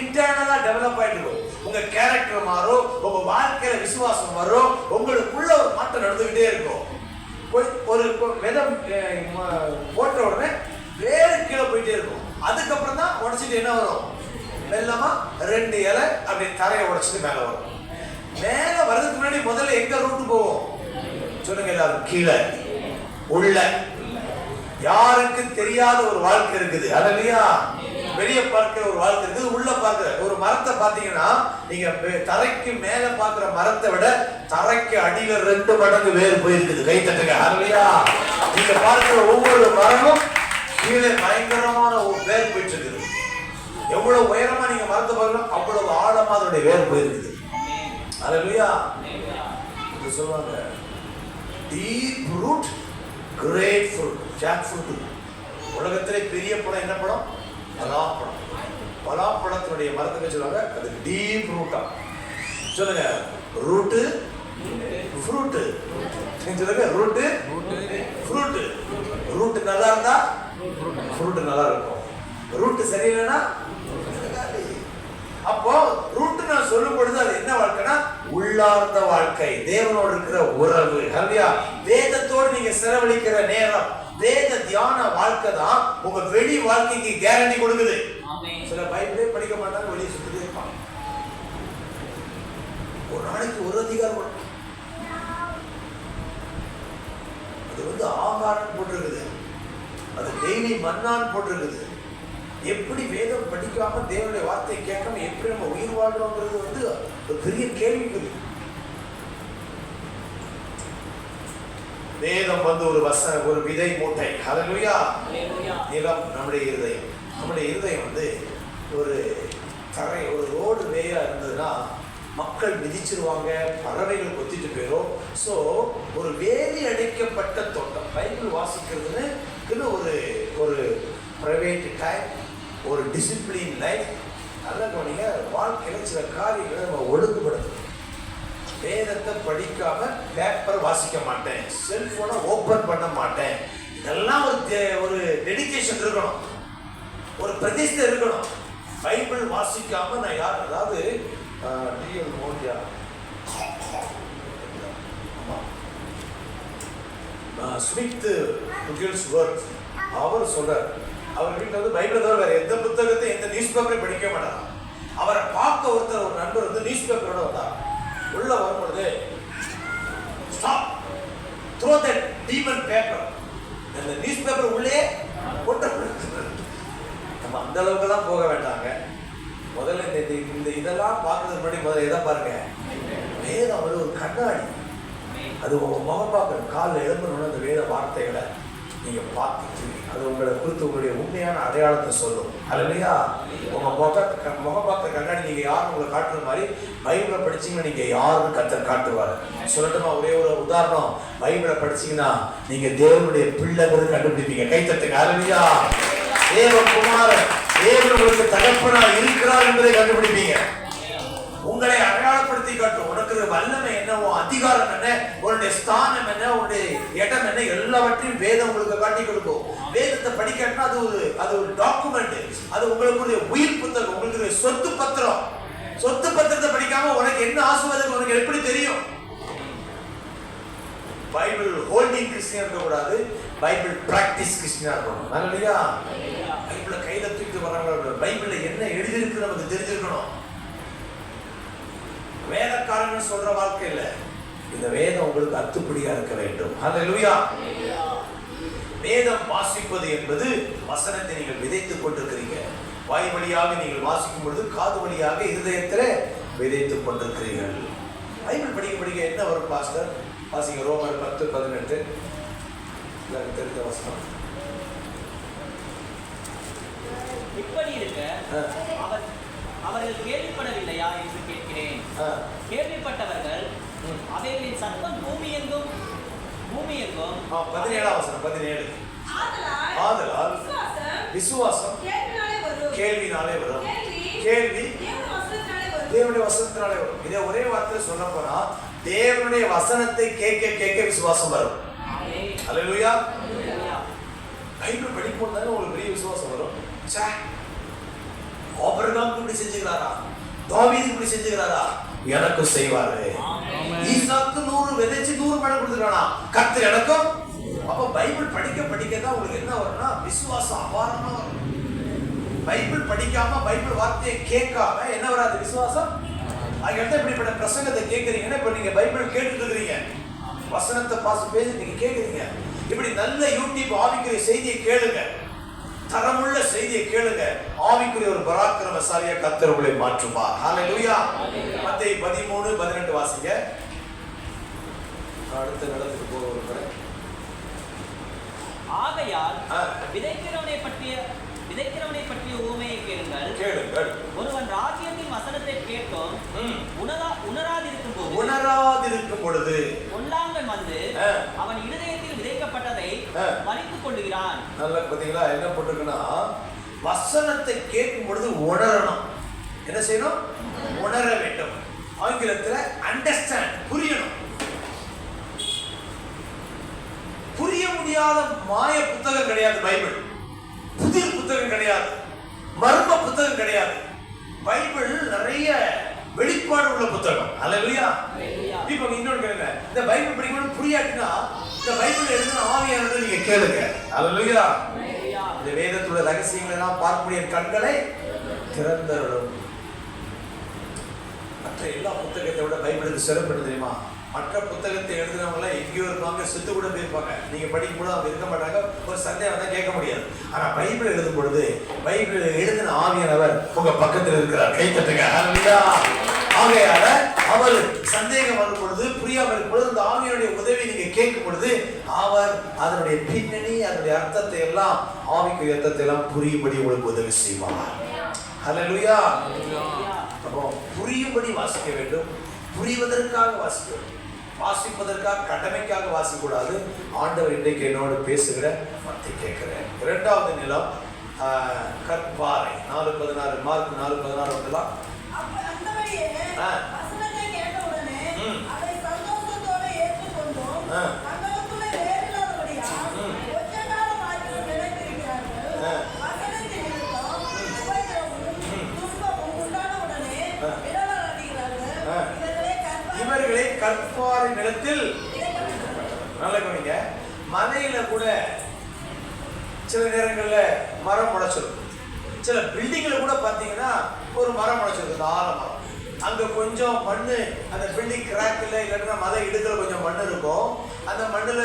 இன்டர்னலா டெவலப் ஆயிட்டு இருக்கும். உங்க கேரக்டர் மாறும், உங்க வாழ்க்கையில விசுவாசம் வரும், உங்களுக்குள்ள ஒரு மாற்றம் நடந்துகிட்டே இருக்கும். ஒரு விதை போட்ட உடனே வேறு கீழே போயிட்டே இருக்கும். அதுக்கப்புறம் தான் உடைச்சிட்டு என்ன வரும்? வெள்ளமா 2 இலை அப்படி தரையை உடைச்சிட்டு மேல வரும். மேல வர்றதுக்கு முன்னாடி முதல்ல எங்க ரூட் போவோம் சொல்லுங்க எல்லாரும்? கீழே உள்ள. யாருக்கு தெரியாத ஒரு வாழ்க்கை இருக்குது. அதுலயா வெளியே பார்க்கிற ஒரு வாழ்க்கை இருக்குது, உள்ள பார்க்கிற ஒரு மரத்தை பாத்தீங்கன்னா நீங்க தரைக்கு மேல பாக்குற மரத்தை விட தரைக்கு அடியில 2 மடங்கு வேர் போயிருக்குது. கை தட்டுங்க. அதுலயா நீங்க பார்க்கிற ஒவ்வொரு மரமும் கீழே பயங்கரமான ஒரு வேர் போயிட்டு இருக்குது. எவ்வளவு உயரமா நீங்க மரத்தை பார்க்கணும் அவ்வளவு ஆழமா அதோடைய வேர் போயிருக்குது. அதுலயா சொல்லுவாங்க deep root great fruit. Jackfruit உலகத்திலே பெரிய பழம் என்ன பழம்? பலாப்பழம். பலாப்பழத்தினுடைய மரத்துக்கு சொல்லுவாங்க அது டீப் ரூட்டா. சொல்லுங்க ரூட்டு ஃப்ரூட்டு. சொல்லுங்க ரூட்டு ஃப்ரூட்டு. ரூட் நல்லா இருந்தா ஃப்ரூட் நல்லா இருக்கும். ரூட் சரியில்லைன்னா அப்போ ரூட் நான் சொல்லும் பொழுது அது என்ன வாழ்க்கைனா உள்ளார்ந்த வாழ்க்கை, தேவனோடு இருக்கிற உறவு. ஹல்லேலூயா. வேதத்தோடு நீங்க செலவழிக்கிற நேரம், வேத தியான வாழ்க்கை தான் உங்க வெளி வாழ்க்கைக்கு கேரண்டி கொடுக்குது. சில பைபிளே படிக்க மாட்டாங்க, வெளியே சுத்திட்டே இருப்பாங்க. ஒரு நாளைக்கு ஒரு அதிகாரம் அது ஆகாரம் போட்டிருக்குது, அது டெய்லி மன்னான்னு போட்டிருக்குது. எப்படி வேதம் படிக்காம தேவனுடைய வார்த்தையை கேட்காம எப்படி நம்ம உயிர் வாழ்றோங்கிறது ஒரு பெரிய கேள்விக்குறி. வேதம் ஒரு விதை மூட்டை. ஹல்லேலூயா. நிலம் நம்முடைய இருதயம். நம்முடைய இருதயம் ஒரு தரை, ஒரு ரோடு வேயா இருந்ததுன்னா மக்கள் மிதிச்சிருவாங்க, பறவைகள் கொத்திட்டு போயிடும். ஸோ ஒரு வேலி அடைக்கப்பட்ட தோட்டம். பைபிள் வாசிக்கிறதுன்னு ஒரு பிரைவேட் டைம், ஒரு டிசிப்ளின் லைஃப். நல்லா கவனிங்க. வாழ்க்கையில் சில காரியங்களை நம்ம ஒழுங்குபடுத்தணும். வேதத்தை படிக்காம பேப்பர் வாசிக்க மாட்டேன், செல்போனை ஓபன் பண்ண மாட்டேன். இதெல்லாம் ஒரு டெடிகேஷன் இருக்கணும், ஒரு பிரதிஷ்டை இருக்கணும். பைபிள் வாசிக்காம நான் யார்? அதாவது டிஎல் மோடியா ஸ்மித் விகில்ஸ்வர்த் அவர் சொல்றார். அவர் வீட்டில் பைபிள் தவிர வேற எந்த புத்தகத்தை எந்த நியூஸ் பேப்பரையும் படிக்க மாட்டார். அவரை பார்க்க ஒருத்தர் ஒரு நண்பர் நியூஸ் பேப்பரோட வந்தார். உள்ள வரும்பொழுது stop, throw that demon paper. அந்த நியூஸ் பேப்பர் உள்ளே போட்டு நம்ம அந்த அளவுக்குலாம் போக வேண்டாங்க. முதல்ல இந்த இதெல்லாம் பார்க்கறதுக்கு முன்னாடி முதல்ல எதை பாருங்க? வேதம் ஒரு கண்ணாடி. அது உங்க முகம் பார்க்கணும். காலில் எழும்பணும்னு அந்த வேத வார்த்தைகளை நீங்க பார்த்துட்டு அது உங்களை குறித்து உங்களுடைய உண்மையான அடையாளத்தை சொல்லும். அல்லையா? உங்க முகம் பார்த்த கண்ணாடி நீங்க யாருன்னு உங்களை காட்டுற மாதிரி பைபிளை படிச்சீங்கன்னா நீங்க யாருன்னு கர்த்தர் காட்டுவார். சொல்லட்டுமா? ஒரே ஒரு உதாரணம். பைபிளை படிச்சீங்கன்னா நீங்க தேவனுடைய பிள்ளைங்கிறது கண்டுபிடிப்பீங்க. கைத்தட்டுங்க. அல்லையா? தேவகுமாரன், தேவன் உங்களுக்கு தகப்பனா இருக்கிறார் என்பதை கண்டுபிடிப்பீங்க. உங்களை அடையாளப்படுத்தி காட்டும். உனக்கு வல்லமை என்ன, அதிகாரம் என்ன, உன்னுடைய ஸ்தானம் என்ன, உன்னுடைய இடம் என்ன, எல்லாவற்றையும் வேதம் உங்களுக்கு காட்டி கொடுக்கும். வேதத்தை படிக்கணும்னா அது ஒரு டாக்குமெண்ட். அது உங்களுக்கு உயிர் புத்தகம், உங்களுக்கு சொத்து பத்திரம். சொத்து பத்திரத்தை படிக்காம உனக்கு என்ன ஆசீர்வாதம் உனக்கு எப்படி தெரியும்? பைபிள் ஹோல்டிங் கிறிஸ்டியனா இருக்க கூடாது, பைபிள் பிராக்டிஸ் கிறிஸ்டியனா இருக்கணும். நல்லையா? பைபிளை கையில தூக்கிட்டு வராங்க. பைபிள்ல என்ன எழுதியிருக்கு நமக்கு தெரிஞ்சிருக்கணும். வேதக்காரன் சொல்ற வாழ்க்கை இல்ல, இந்த வேதம் உங்களுக்கு அத்துப்படியா இருக்க வேண்டும். ஹல்லேலூயா. வேதம் வாசிப்பது என்பது வசனத்தை நீங்கள் விதைத்துக் கொண்டிருக்கிறீங்க. வாய் வழியாக நீங்கள் வாசிக்கும் பொழுது காது வழியாக இருதயத்திலே விதைத்துக் கொண்டிருக்கிறீர்கள். பைபிள் படிக்க என்ன வரும் பாஸ்டர்? வாசிங்க. ரோமர் 10:18 தெரிந்த வசனம். இப்படி இருக்க அவர்கள் கேள்விப்படவில்லையா என்று கேட்கிறேன். கேள்விப்பட்டவர்கள் அவைகளின் சத்தம் பூமி எங்கும் 17ஆம் வசனம் 17. ஆதலால் விசுவாசம் கேள்வினாலே வரும், கேள்வி தேவனுடைய வசனத்தினாலே வரும். இதை ஒரே வார்த்தையில சொல்ல போனா தேவனுடைய வசனத்தை கேட்க கேட்க விசுவாசம் வரும். அல்லேலூயா. பைபிள் படிக்கும் தானே உங்களுக்கு பெரிய விசுவாசம் வரும். ஆபிரகாம் இப்படி செஞ்சுக்கிறாரா, தாவீது இப்படி செஞ்சுக்கிறாரா, எனக்கும் செய்வாரு. ஈசாக்கு 100 விதைச்சு 100 மழை கொடுத்துருக்கானா, கர்த்தர் எனக்கும். அப்ப பைபிள் படிக்க படிக்க தான் உங்களுக்கு என்ன வரும்னா விசுவாசம் அபாரமா வரும். பைபிள் படிக்காம பைபிள் வார்த்தையை கேட்காம என்ன வராது விசுவாசம். அதுக்கடுத்து இப்படிப்பட்ட பிரசங்கத்தை கேட்கறீங்கன்னா இப்ப நீங்க பைபிள் கேட்டுட்டு இருக்கிறீங்க, வசனத்தை பாஸ் பேசி நீங்க கேட்குறீங்க. இப்படி நல்ல யூடியூப் ஆவிக்குரிய செய்தியை கேளுங்க, தரமுள்ள செய்தியை கேளுங்க. ஆவிக்குரிய ஒரு பராக்கிரமசாலியா கர்த்தர் உங்களை மாற்றுவார். ஹல்லேலூயா. மத்தேயு 13:18 வாசிங்க. அடுத்த நடத்துக்கு போகிறோம். ஆகையால் விதைக்கிறவனை பற்றிய உவமையை கேளுங்கள். ஒருவன் ராஜ்யத்தின் வசனத்தை கேட்டும் உணராதிருக்கும் பொழுது பொல்லாங்கன் வந்து அவன் இருதயத்தில் விதைக்கப்பட்டதை பறித்துக் கொள்ளுகிறான். நல்லா பாத்தீங்களா, என்ன போட்டிருக்குன்னா வசனத்தை கேட்கும் பொழுது உணரணும். என்ன செய்யணும்? உணர வேண்டும். ஆங்கிலத்துல அண்டர்ஸ்டாண்ட், புரியணும். புரிய முடியாத மாய புத்தகம் கிடையாது பைபிள். புதிர் புத்தகம் கிடையாது, மர்ம புத்தகம் கிடையாது. பைபிள் நிறைய வெளிப்பாடு உள்ள புத்தகம். அல்லேலூயா. இப்போ இன்னொன்னு கேளுங்க, இந்த பைபிள் படிக்கணும் புரியாட்டினா இந்த பைபிள் எழுதின ஆவியானவரை நீங்க கேளுங்க. அல்லேலூயா. இந்த வேதத்துள்ள ரகசியங்களை எல்லாம் பார்க்கக்கூடிய கண்களை திறந்தருளும். மற்ற எல்லா புத்தகத்தை விட பைபிளுக்கு சிறப்பு தெரியுமா? மற்ற புத்தகத்தை எழுதுனவங்க எங்கேயோ இருப்பாங்க, செத்து கூட போயிருப்பாங்க. நீங்க படிக்கும் போது அவங்க இருக்க மாட்டாங்க, ஒரு சந்தேகம் தான் கேட்க முடியாது. ஆனா பைபிள் எழுதும் பொழுது பைபிள் எழுதின ஆவியானவர் உங்க பக்கத்தில் இருக்கிறார். கை தட்டுங்க. ஹல்லேலூயா. ஆகையால அவர் சந்தேகம் வரும் பொழுது, புரியாமல் இருக்கும் பொழுது அந்த ஆவியினுடைய உதவி நீங்க கேட்கும் பொழுது அவர் அதனுடைய பின்னணி, அதனுடைய அர்த்தத்தை எல்லாம், ஆவிக்குரிய அர்த்தத்தை எல்லாம் புரியும்படி உங்களுக்கு உதவி செய்வார். ஹல்லேலூயா. அப்போ புரியும்படி வாசிக்க வேண்டும், புரிவதற்காக வாசிக்க வேண்டும். வாசிப்பதற்காக கடமைக்காக வாசிக்கூடாது. ஆண்டவர் இன்றைக்கு என்னோடு பேசுகிற வார்த்தை கேட்கிறேன். இரண்டாவது நிலம் கற்பாறை. 4:16 மார்க் 4:16 வந்துலாம். வசனத்தை கேட்ட உடனே அதை சந்தோஷத்தோட ஏற்றுக்கொண்டோம். தங்களுக்குள்ளே வேறில்லாதபடியால் கொஞ்ச காலம் ஆகியும் நிலைத்திருக்கிறார்கள். வசனத்தின் நிமித்தம் உபத்திரவமும் துன்பமும் உண்டான உடனே இடரலாகிறார்கள். இவர்களை கற்பாறை நிலத்தில் நல்ல கவனிங்க. மலையில கூட சில நேரங்கள்ல மரம் முளைச்சிருக்கும். சில பில்டிங்ல கூட பாத்தீங்கன்னா ஒரு மரம் முளைச்சிருக்கும், ஆலமரம். அங்க கொஞ்சம் மண்ணு, அந்த பில்டிங் கிராக்ல இல்லைன்னா மலை இடுக்கல கொஞ்சம் மண் இருக்கும். அந்த மண்ணுல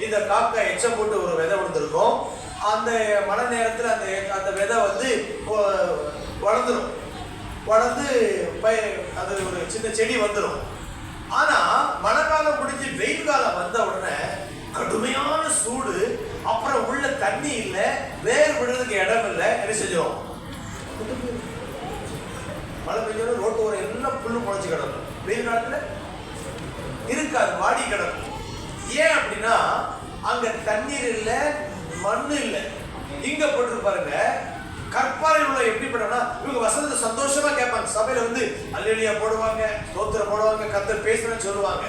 இந்த காக்கா எச்சம் போட்டு ஒரு விதை விழுந்திருக்கும். அந்த மழை நேரத்துல அந்த விதை வந்து வளர்ந்துடும். வளர்ந்து அது ஒரு சின்ன செடி வந்துடும். ஆனா மழை காலம் முடிஞ்சு வெயில் காலம் வந்த உடனே கடுமையான சூடு, அப்புறம் உள்ள தண்ணி இல்லை, வேர் விடுறதுக்கு இடம் இல்லை. என்ன செஞ்சோம்? மழை பெஞ்சோட ரோட்டு ஒரு எல்லாம் புல்லு முளைச்சு கிடக்கும். வெயில் காலத்துல இருக்காது, வாடி கிடக்கும். ஏன் அப்படின்னா அங்க தண்ணீர் இல்லை, மண்ணு இல்லை. இங்க போட்டு பாருங்க, கற்பாறையில் உள்ள எப்படி பண்ணா இவங்க வசனத்தை சந்தோஷமா கேட்பாங்க. சபையில வந்து அல்லேலூயா போடுவாங்க, ஸ்தோத்திரம் போடுவாங்க, கர்த்தர் பேசுறேன்னு சொல்லுவாங்க.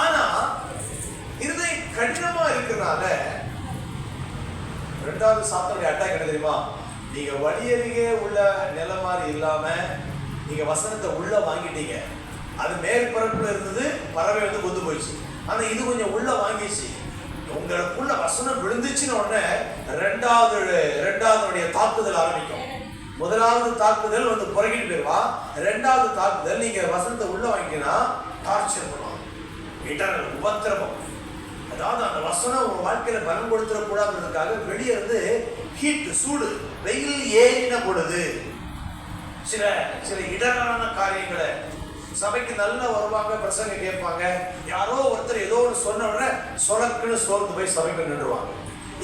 ஆனா இருதயம் கடினமா இருக்கிறனால ரெண்டாவது சாத்தானுடைய அட்டாக் என்ன தெரியுமா? நீங்க வழியருகே உள்ள நிலம் மாதிரி இல்லாம நீங்க வசனத்தை உள்ள வாங்கிட்டீங்க. அது மேற்பரப்புல இருந்தது, பறவை வந்து கொண்டு போயிடுச்சு. ஆனா இது கொஞ்சம் உள்ள வாங்கிச்சு. உங்களுக்குள்ள வசனம் விழுந்துச்சுன்னு உடனே ரெண்டாவது தாக்குதல் ஆரம்பிக்கும். முதலாவது தாக்குதல் வந்து புறகிட்டு போயிருவா. ரெண்டாவது தாக்குதல் நீங்க வசனத்தை உள்ள வாங்கினா டார்ச்சர் பண்ணுவாங்க, இடரல், உபத்திரவம். அதாவது அந்த வசனம் உங்க வாழ்க்கையில பலம் கொடுத்துடக்கூடாதுன்றதுக்காக வெளியே இருந்து ஹீட், சூடு, வெயில் ஏறின பொழுது சில இடரான காரியங்களை, சபைக்கு நல்லா வருவாங்க, பிரசங்க கேட்பாங்க, யாரோ ஒருத்தர் ஏதோ ஒரு சொன்ன உடனே சொலக்குன்னு சோர்ந்து போய் சபைக்கு நின்றுவாங்க.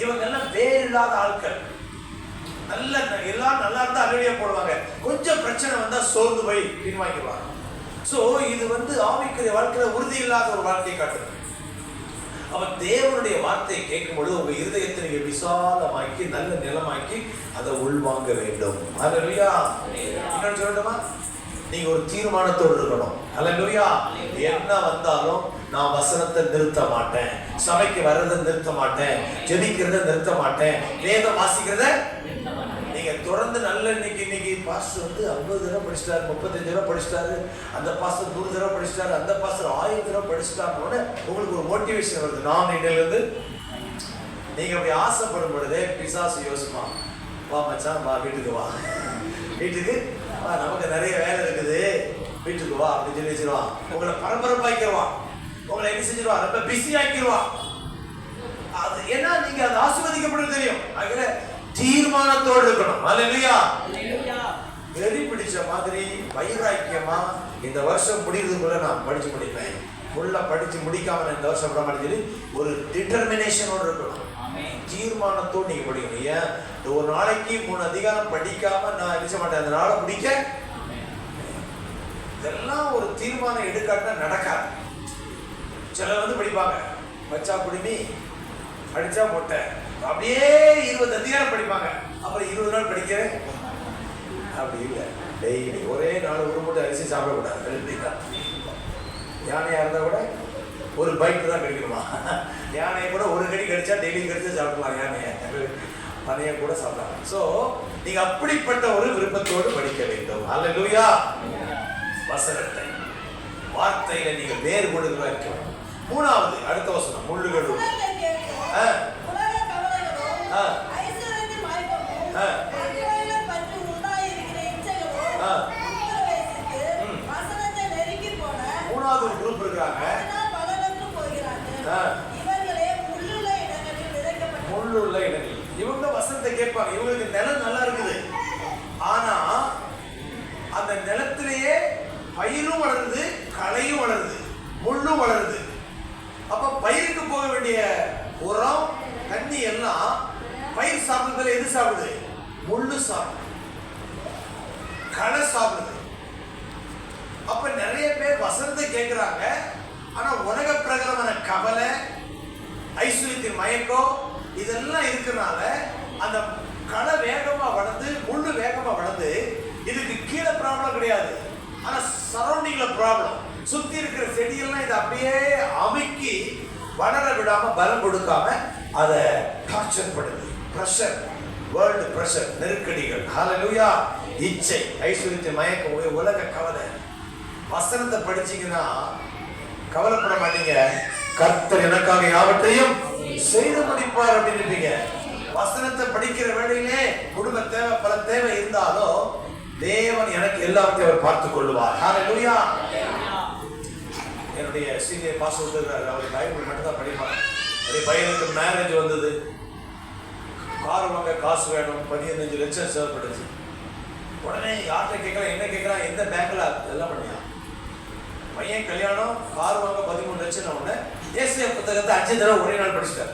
இவங்க எல்லாம் வேறு இல்லாத ஆட்கள். எல்லாம் நல்லா இருந்தா அலுவலியா போடுவாங்க, கொஞ்சம் பிரச்சனை வந்தா சோர்ந்து போய் பின்வாங்கிடுவாங்க. சோ இது வந்து ஆவிக்குரிய வாழ்க்கையில உறுதி இல்லாத ஒரு வாழ்க்கையை காட்டுது. அவன் தேவனுடைய வார்த்தையை கேட்கும் பொழுது உங்க இருதயத்தை நீங்க விசாலமாக்கி நல்ல நிலமாக்கி அதை உள்வாங்க வேண்டும். அல்லேலூயா. இன்னொன்னு சொல்லட்டுமா? நீங்க ஒரு தீர்மானத்தோடு இருக்கணும். அல்லேலூயா. என்ன வந்தாலும் நான் வசனத்தை நிறுத்த மாட்டேன், சபைக்கு வர்றதை நிறுத்த மாட்டேன், ஜெபிக்கிறத நிறுத்த மாட்டேன், வேதம் வாசிக்கிறத நீங்க தொடர்ந்து நல்ல இன்னைக்கு பாஸ்டர் வந்து 50 தடவை படிச்சிட்டாரு, 35 தடவை படிச்சிட்டாரு, அந்த பாஸ்டர் 100 தடவை படிச்சிட்டாரு, அந்த பாஸ்டர் 1000 தடவை படிச்சிட்டாருன்னு உங்களுக்கு ஒரு மோட்டிவேஷன் வருது. நான் இன்னிலிருந்து நீங்க அப்படி ஆசைப்படும் பொழுதே பிசாசு யோசிமா, வா மச்சான் வா, வீட்டுக்கு வா, வீட்டுக்கு வா, நமக்கு நிறைய வேலை இருக்குது, வீட்டுக்கு வா அப்படின்னு சொல்லி வச்சிருவான். உங்களை பரபரப்பாக்கிடுவான், உங்களை என்ன செஞ்சிருவான், ரொம்ப பிஸி ஆக்கிடுவான். அது ஏன்னா நீங்க அதை ஆசீர்வதிக்கப்படுறது தெரியும். அதுல தீர்மானத்தோடு இருக்கணும். அல்லேலூயா. வெறி பிடிச்ச மாதிரி வைராக்கியமா இந்த வருஷம் முடிகிறதுக்குள்ள நான் படிச்சு முடிப்பேன், ஃபுல்லா படிச்சு முடிக்காம நான் இந்த வருஷம் விட சொல்லி ஒரு டிட்டர்மினேஷனோடு இருக்கணும். தீர்மானத்தோடு நீங்க படிக்கணும். ஏன் ஒரு நாளைக்கு 3 அதிகாரம் படிக்காம நான் எழுத மாட்டேன், அந்த நாளை முடிக்க, இதெல்லாம் ஒரு தீர்மானம் எடுக்காட்டா நடக்காது. சிலர் வந்து படிப்பாங்க, வச்சா குடிமி அடிச்சா மொட்டை, அப்படியே 20 அதிகாரம் படிப்பாங்க, அப்புறம் 20 நாள் படிக்கிறேன். அப்படி இல்லை. டெய்லி ஒரே நாள் ஒரு மூட்டை அரிசி சாப்பிடக்கூடாது. யானையா இருந்தா கூட ஒரு பைக் தான் கிடைக்கணுமா? யானையை கூட ஒரு கடி கடிச்சா டெய்லி கடிச்சா சாப்பிடலாம், யானையை பனையை கூட சாப்பிடலாம். ஸோ நீங்க அப்படிப்பட்ட ஒரு விருப்பத்தோடு படிக்க வேண்டும். அல்லேலூயா. வசனத்தை வார்த்தையில நீங்க வேறு கொடுக்க வைக்கணும். 3வது அடுத்த வசனம், முள்ளுகள் ஒரு குரூப் இருக்காங்க. முள்ளுள்ள இடங்கள். இவங்க வசனத்தை கேட்பாங்க, இவங்களுக்கு நிலம் நல்லா இருக்குது, ஆனா அந்த நிலத்திலேயே பயிரும் வளருது, களையும் வளருது, முள்ளும் வளருது. அப்ப பயிருக்கு போக வேண்டிய உரம் தண்ணி எல்லாம் பயிர் சாப்பிடுறதுல எது சாப்பிடுது? முள்ளு சாப்பிடுது, களை சாப்பிடுது. அப்ப நிறைய பேர் வசனத்தை கேட்கிறாங்க, ஆனா உலக பிரகாரமான கவலை, ஐஸ்வர்யத்தின் மயக்கம் இதெல்லாம் இருக்கனால அந்த களை வேகமா வளர்ந்து, முள்ளு வேகமா வளர்ந்து, இதுக்கு கீழே ப்ராப்ளம் கிடையாது, ஆனா சரௌண்டிங்ல ப்ராப்ளம். சுத்தி இருக்கிற செடியெல்லாம் இதை அப்படியே அமுக்கி வளர விடாம, பலம் கொடுக்காம அதை டார்ச்சர் பண்ணுது. பிரஷர், வேர்ல்டு பிரஷர், நெருக்கடிகள். ஹல்லேலூயா. இச்சை, ஐஸ்வர்யத்தின் மயக்கம், உலக கவலை. வசனத்தை படிச்சீங்கன்னா கவலைப்பட மாட்டீங்க. கர்த்தர் எனக்காக யாவற்றையும் செய்து முடிப்பார் அப்படின்னு இருப்பீங்க. வசனத்தை படிக்கிற வேளையிலே குடும்ப தேவை, பல தேவை இருந்தாலும் தேவன் எனக்கு எல்லாத்தையும் அவர் பார்த்துக் கொள்வார். ஹல்லேலூயா. என்னுடைய சீனியர் பாஸ்டர் அவர் பைபிள் மட்டும் தான் படிப்பாங்க. என்னுடைய பையனுக்கு மேரேஜ் வந்தது, கார் வாங்க காசு வேணும், 15 லட்சம் தேவைப்படுச்சு. உடனே யார்கிட்ட கேட்கலாம், என்ன கேட்கலாம், எந்த பேங்க்ல எல்லாம் பண்ணியா. பையன் கல்யாணம், கார் வாங்க 13 லட்சம். உடனே ஏசியா புத்தகத்தை 5 தடவை ஒரே நாள் படிச்சுட்டார்.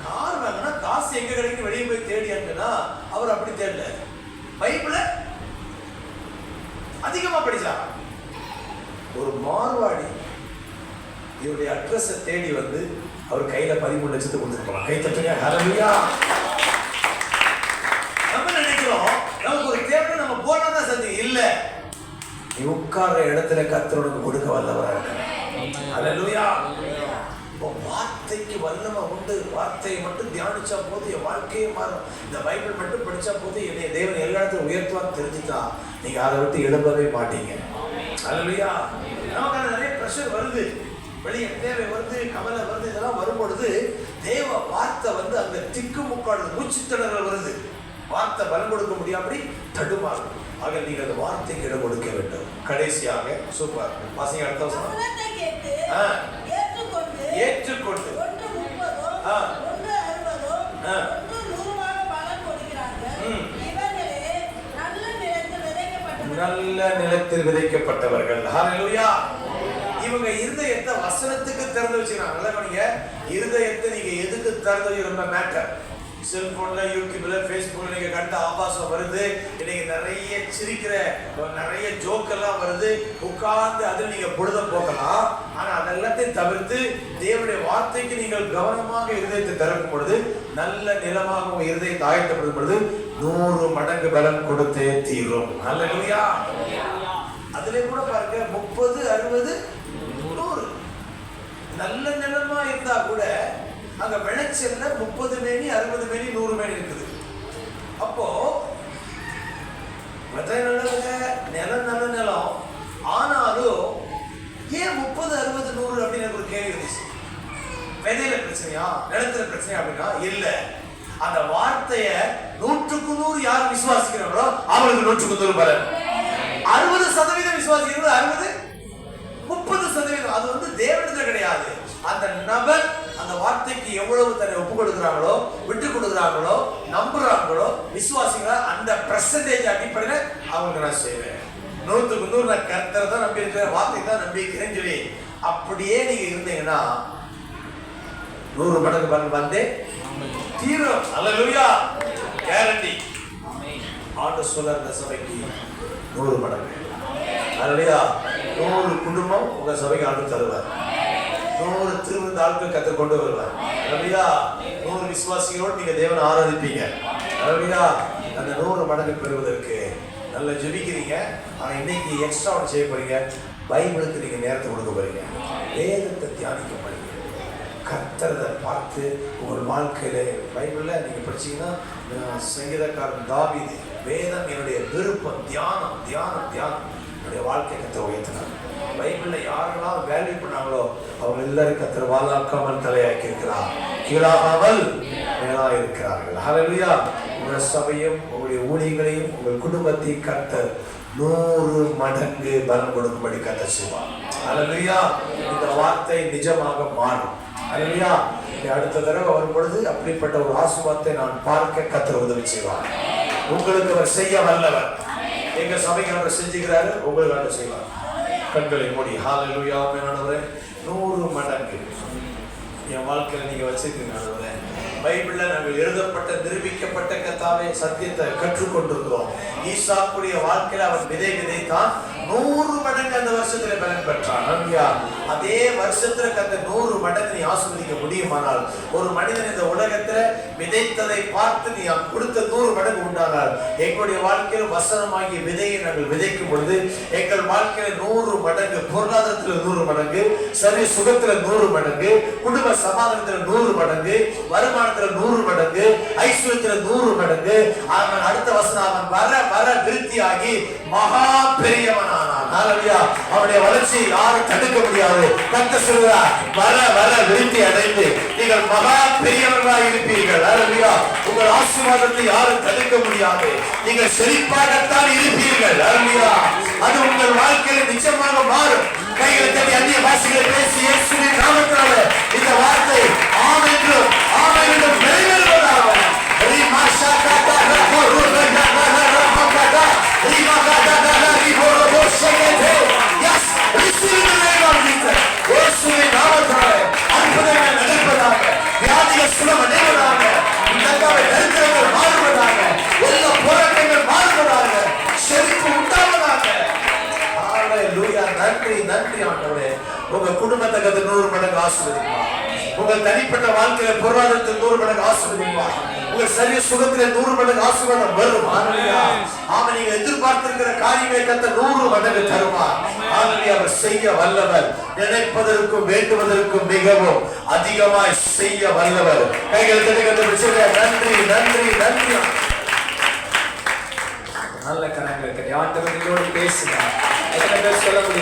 கார் வாங்கினா காசு எங்க கிடைக்கும், வெளியே போய் தேடி அனுப்புனா அவர் அப்படி தேடல, பைபிள அதிகமா படிச்சார். ஒரு மார்வாடி இவருடைய அட்ரஸை தேடி வந்து அவர் கையில 13 லட்சத்தை கொடுத்துருக்கலாம். கை தட்டுங்க. ஹல்லேலூயா. நம்ம நினைக்கிறோம் நமக்கு ஒரு தேவை, நம்ம போனதான் சந்தி இல்ல, நீ உட்கார்ற இடத்துல கர்த்தர் உனக்கு கொடுக்க வல்லவரா இருக்கிறார். ஹல்லேலூயா. வார்த்தைக்கு வல்லமை உண்டு. வார்த்தையை மட்டும் தியானிச்சா போது என் வாழ்க்கையே மாறும். இந்த பைபிள் மட்டும் படிச்சா போது என்னை தேவன் எல்லா இடத்துல உயர்த்துவான்னு தெரிஞ்சுட்டா நீங்க அதை விட்டு எழும்பவே மாட்டீங்க. ஹல்லேலூயா. நமக்கு நிறைய பிரஷர் வருது, வெளியே தேவை வருது, கவலை வருது. இதெல்லாம் வரும்பொழுது தேவ வார்த்தை வந்து அந்த திக்கு முக்காடு மூச்சு திணறல் வருது. வார்த்தை பலம் கொடுக்க முடியாமடி தடுமாறும். ஆக நீங்க அந்த வார்த்தைக்கு இடம் கொடுக்க வேண்டும். கடைசியாக சூப்பர் வாசிங்க அடுத்த வசனம். ஏற்றுக்கொண்டு நல்ல நிலத்தில் விதைக்கப்பட்டவர்கள். ஹல்லேலூயா. இவங்க இருதயத்தை வசனத்துக்கு திறந்து வச்சுக்கிறாங்க. நல்ல கவனிங்க, இருதயத்தை நீங்க எதுக்கு திறந்து ரொம்ப மேட்டர். செல்போன்ல, யூடியூப்ல, ஃபேஸ்புக்ல நீங்க கண்ட ஆபாசம் வருது. இன்னைக்கு நிறைய சிரிக்கிற நிறைய ஜோக்கெல்லாம் வருது. உட்கார்ந்து அதில் நீங்க பொழுத போக்கலாம். ஆனா அதெல்லாத்தையும் தவிர்த்து தேவனுடைய வார்த்தைக்கு நீங்கள் கவனமாக இருதயத்தை திறக்கும் பொழுது, நல்ல நிலமாக உங்க இருதயத்தை ஆயத்தப்படும் பொழுது 100 மடங்கு பலன் கொடுத்தே தீரும். அல்லேலூயா. அதுல கூட பாருங்க 30, 60, 100 நல்ல நிலமா இருந்தா கூட அங்க விளைச்சல்ல 30 மேனி, 60 மேனி, 100 மேனி இருக்குது. அப்போ நிலம் நல்ல நிலம், ஆனாலும் ஏன் 30, 60, 100 அப்படின்னு ஒரு கேள்வி இருந்துச்சு. விதையில பிரச்சனையா, நிலத்துல பிரச்சனையா அப்படின்னா இல்ல. அந்த வார்த்தைய 100க்கு 100 யார் விசுவாசிக்கிறாங்களோ அவங்களுக்கு 100க்கு 100 பலன். 60% விசுவாசிக்கிறது, 60, 30% அது வந்து தேவனிடத்துல கிடையாது. அந்த நபர் அந்த வார்த்தைக்கு எவ்வளவு தன்னை ஒப்பு கொடுக்குறாங்களோ, விட்டு கொடுக்குறாங்களோ, நம்புறாங்களோ, விசுவாசிங்களா, அந்த பெர்சன்டேஜ் அடிப்படையில அவங்க நான் செய்வேன். 100க்கு 100 நான் கர்த்தரை தான் நம்பி இருக்கிறேன், வார்த்தை தான் நம்பி இருக்கிறேன்னு சொல்லி அப்படியே நீங்க இருந்தீங்கன்னா 100 மடங்கு பலன் வந்தே தீரும். அல்லேலூயா. கேரண்டி. ஆண்டவர் சொல்ற இந்த சபைக்கு 100 மடங்கு. அல்லேலூயா. 100 குடும்பம் உங்க சபைக்கு ஆண்டவர் தருவார். 100 திருவிழா ஆட்கள் கத்து கொண்டு வருவார். அல்லேலூயா. 100 விசுவாசிகளோடு நீங்க தேவனை ஆராதிப்பீங்க. அல்லேலூயா. அந்த 100 மடங்கு பெறுவதற்கு நல்லா ஜெபிக்கிறீங்க. ஆனா இன்னைக்கு எக்ஸ்ட்ரா ஒன்று செய்ய போறீங்க. பைபிளுக்கு நீங்க நேரத்தை கொடுக்க போறீங்க. வேதத்தை தியானிக்க போறீங்க. கர்த்தரை பார்த்து உங்கள் வாழ்க்கையில பைபிள்ல நீங்க படிச்சீங்கன்னா சங்கீதக்காரன் தாவீது, வேதம் என்னுடைய விருப்பம், தியானம் தியானம் தியானம் என்னுடைய வாழ்க்கை கர்த்தரை உயர்த்தினார். பைபிள்ல யாரெல்லாம் வேல்யூ பண்ணாங்களோ அவங்க எல்லாரும் கர்த்தர் வாழாக்காமல் தலையாக்கி இருக்கிறார், கீழாகாமல் மேலா இருக்கிறார்கள். ஹல்லேலூயா. உங்கள் சபையும் உங்களுடைய ஊழியங்களையும் உங்கள் குடும்பத்தையும் கர்த்தர் 100 மடங்கு பலன் கொடுக்கும்படி கர்த்தர் செய்வார். ஹல்லேலூயா. இந்த வார்த்தை நிஜமாக மாறும். அல்லேலூயா. அடுத்த தடவை வரும் பொழுது அப்படிப்பட்ட ஒரு ஆசீர்வாதத்தை நான் பார்க்க கர்த்தர் உதவி செய்வார். உங்களுக்கு அவர் செய்ய வல்லவர். எங்க சபைக்கு அவர் செஞ்சுக்கிறாரு, உங்களுக்கு அவர் செய்வார். கண்களை மூடி ஹல்லேலூயா. ஆண்டவரே 100 மடங்கு என் வாழ்க்கையில நீங்க வச்சிருக்கீங்க ஆண்டவரே. பைபிள்ல நாங்கள் எழுதப்பட்ட நிரூபிக்கப்பட்ட கர்த்தாவே சத்தியத்தை கற்றுக்கொண்டிருக்கிறோம். ஈசாக்குடைய வாழ்க்கையில அவன் விதைத்தான், 100 மடங்கு அந்த வருஷத்துல பலன் பெற்றான். அல்லேலூயா. அதே வருஷத்துல கர்த்தர் 100 மடங்கு நீ ஆசீர்வதிக்க முடியுமானால், ஒரு மனிதன் இந்த உலகத்துல விதைத்ததை பார்த்து நீ கொடுத்த 100 மடங்கு உண்டானால், எங்களுடைய வாழ்க்கையில வசனமாகிய விதையை நாங்கள் விதைக்கும் பொழுது எங்கள் வாழ்க்கையில 100 மடங்கு, பொருளாதாரத்துல 100 மடங்கு, சரி சுகத்துல 100 மடங்கு, குடும்ப சமாதானத்துல 100 மடங்கு, வருமானத்துல 100 மடங்கு, ஐஸ்வர்யத்துல 100 மடங்கு. அவன் அடுத்த வசனம் அவன் வர வர விருத்தியாகி மகா பெரியவனானான். ஹல்லேலூயா. அவனுடைய வளர்ச்சியை யாரும் தடுக்க முடியாது. கர்த்தர் சொல்கிறார், வர வர விருத்தி அடைந்து நீங்கள் மகா பெரியவர்களாக இருப்பீர்கள். ஹல்லேலூயா. உங்கள் ஆசீர்வாதத்தை யாரும் தடுக்க முடியாது. நீங்கள் செழிப்பாகத்தான் இருப்பீர்கள். ஹல்லேலூயா. அது உங்கள் வாழ்க்கையில் நிச்சயமாக மாறும். கைகளை தட்டி அந்நிய பாஷைகளை பேசி இயேசுவின் நாமத்தினால இந்த வார்த்தை ஆமென் என்றும் ஆமென் என்றும் நிறைவேறுவதாக. Yes, receive in the name of Jesus. இயேசுவின் நாமத்தினால அற்புதங்கள் நடப்பதாக, வியாதிகள் சுகமடைவதாக, தரித்திரங்கள் மாறுவதாக, எல்லா போராட்டங்கள் மாறுவதாக, செழிப்பு உண்டாவதாக. ஹல்லேலூயா. நன்றி நன்றி ஆண்டவரே. உங்க குடும்பத்தை கர்த்தர் 100 மடங்கு ஆசீர்வதிப்பார். உங்கள் தனிப்பட்ட வாழ்க்கையில பொருளாதாரத்தில் 100 மடங்கு ஆசீர்வதிப்பார். உங்க சரீர சுகத்திலே 100 மடங்கு ஆசீர்வாதம் வரும். ஹல்லேலூயா. ஆமென். நீங்க எதிர்பார்த்திருக்கிற காரியங்களை கர்த்தர் 100 மடங்கு தருவார். ஹல்லேலூயா. அவர் செய்ய வல்லவர். நினைப்பதற்கும் வேண்டுவதற்கும் மிகவும் அதிகமாய் செய்ய வல்லவர். கைகளை தட்டி கர்த்தருக்கு சொல்லுங்க, நன்றி நன்றி நன்றி. நல்ல கரங்களை கட்டி ஆண்டவர் நீங்களோடு பேசுகிறார். சொல்ல முடியும்.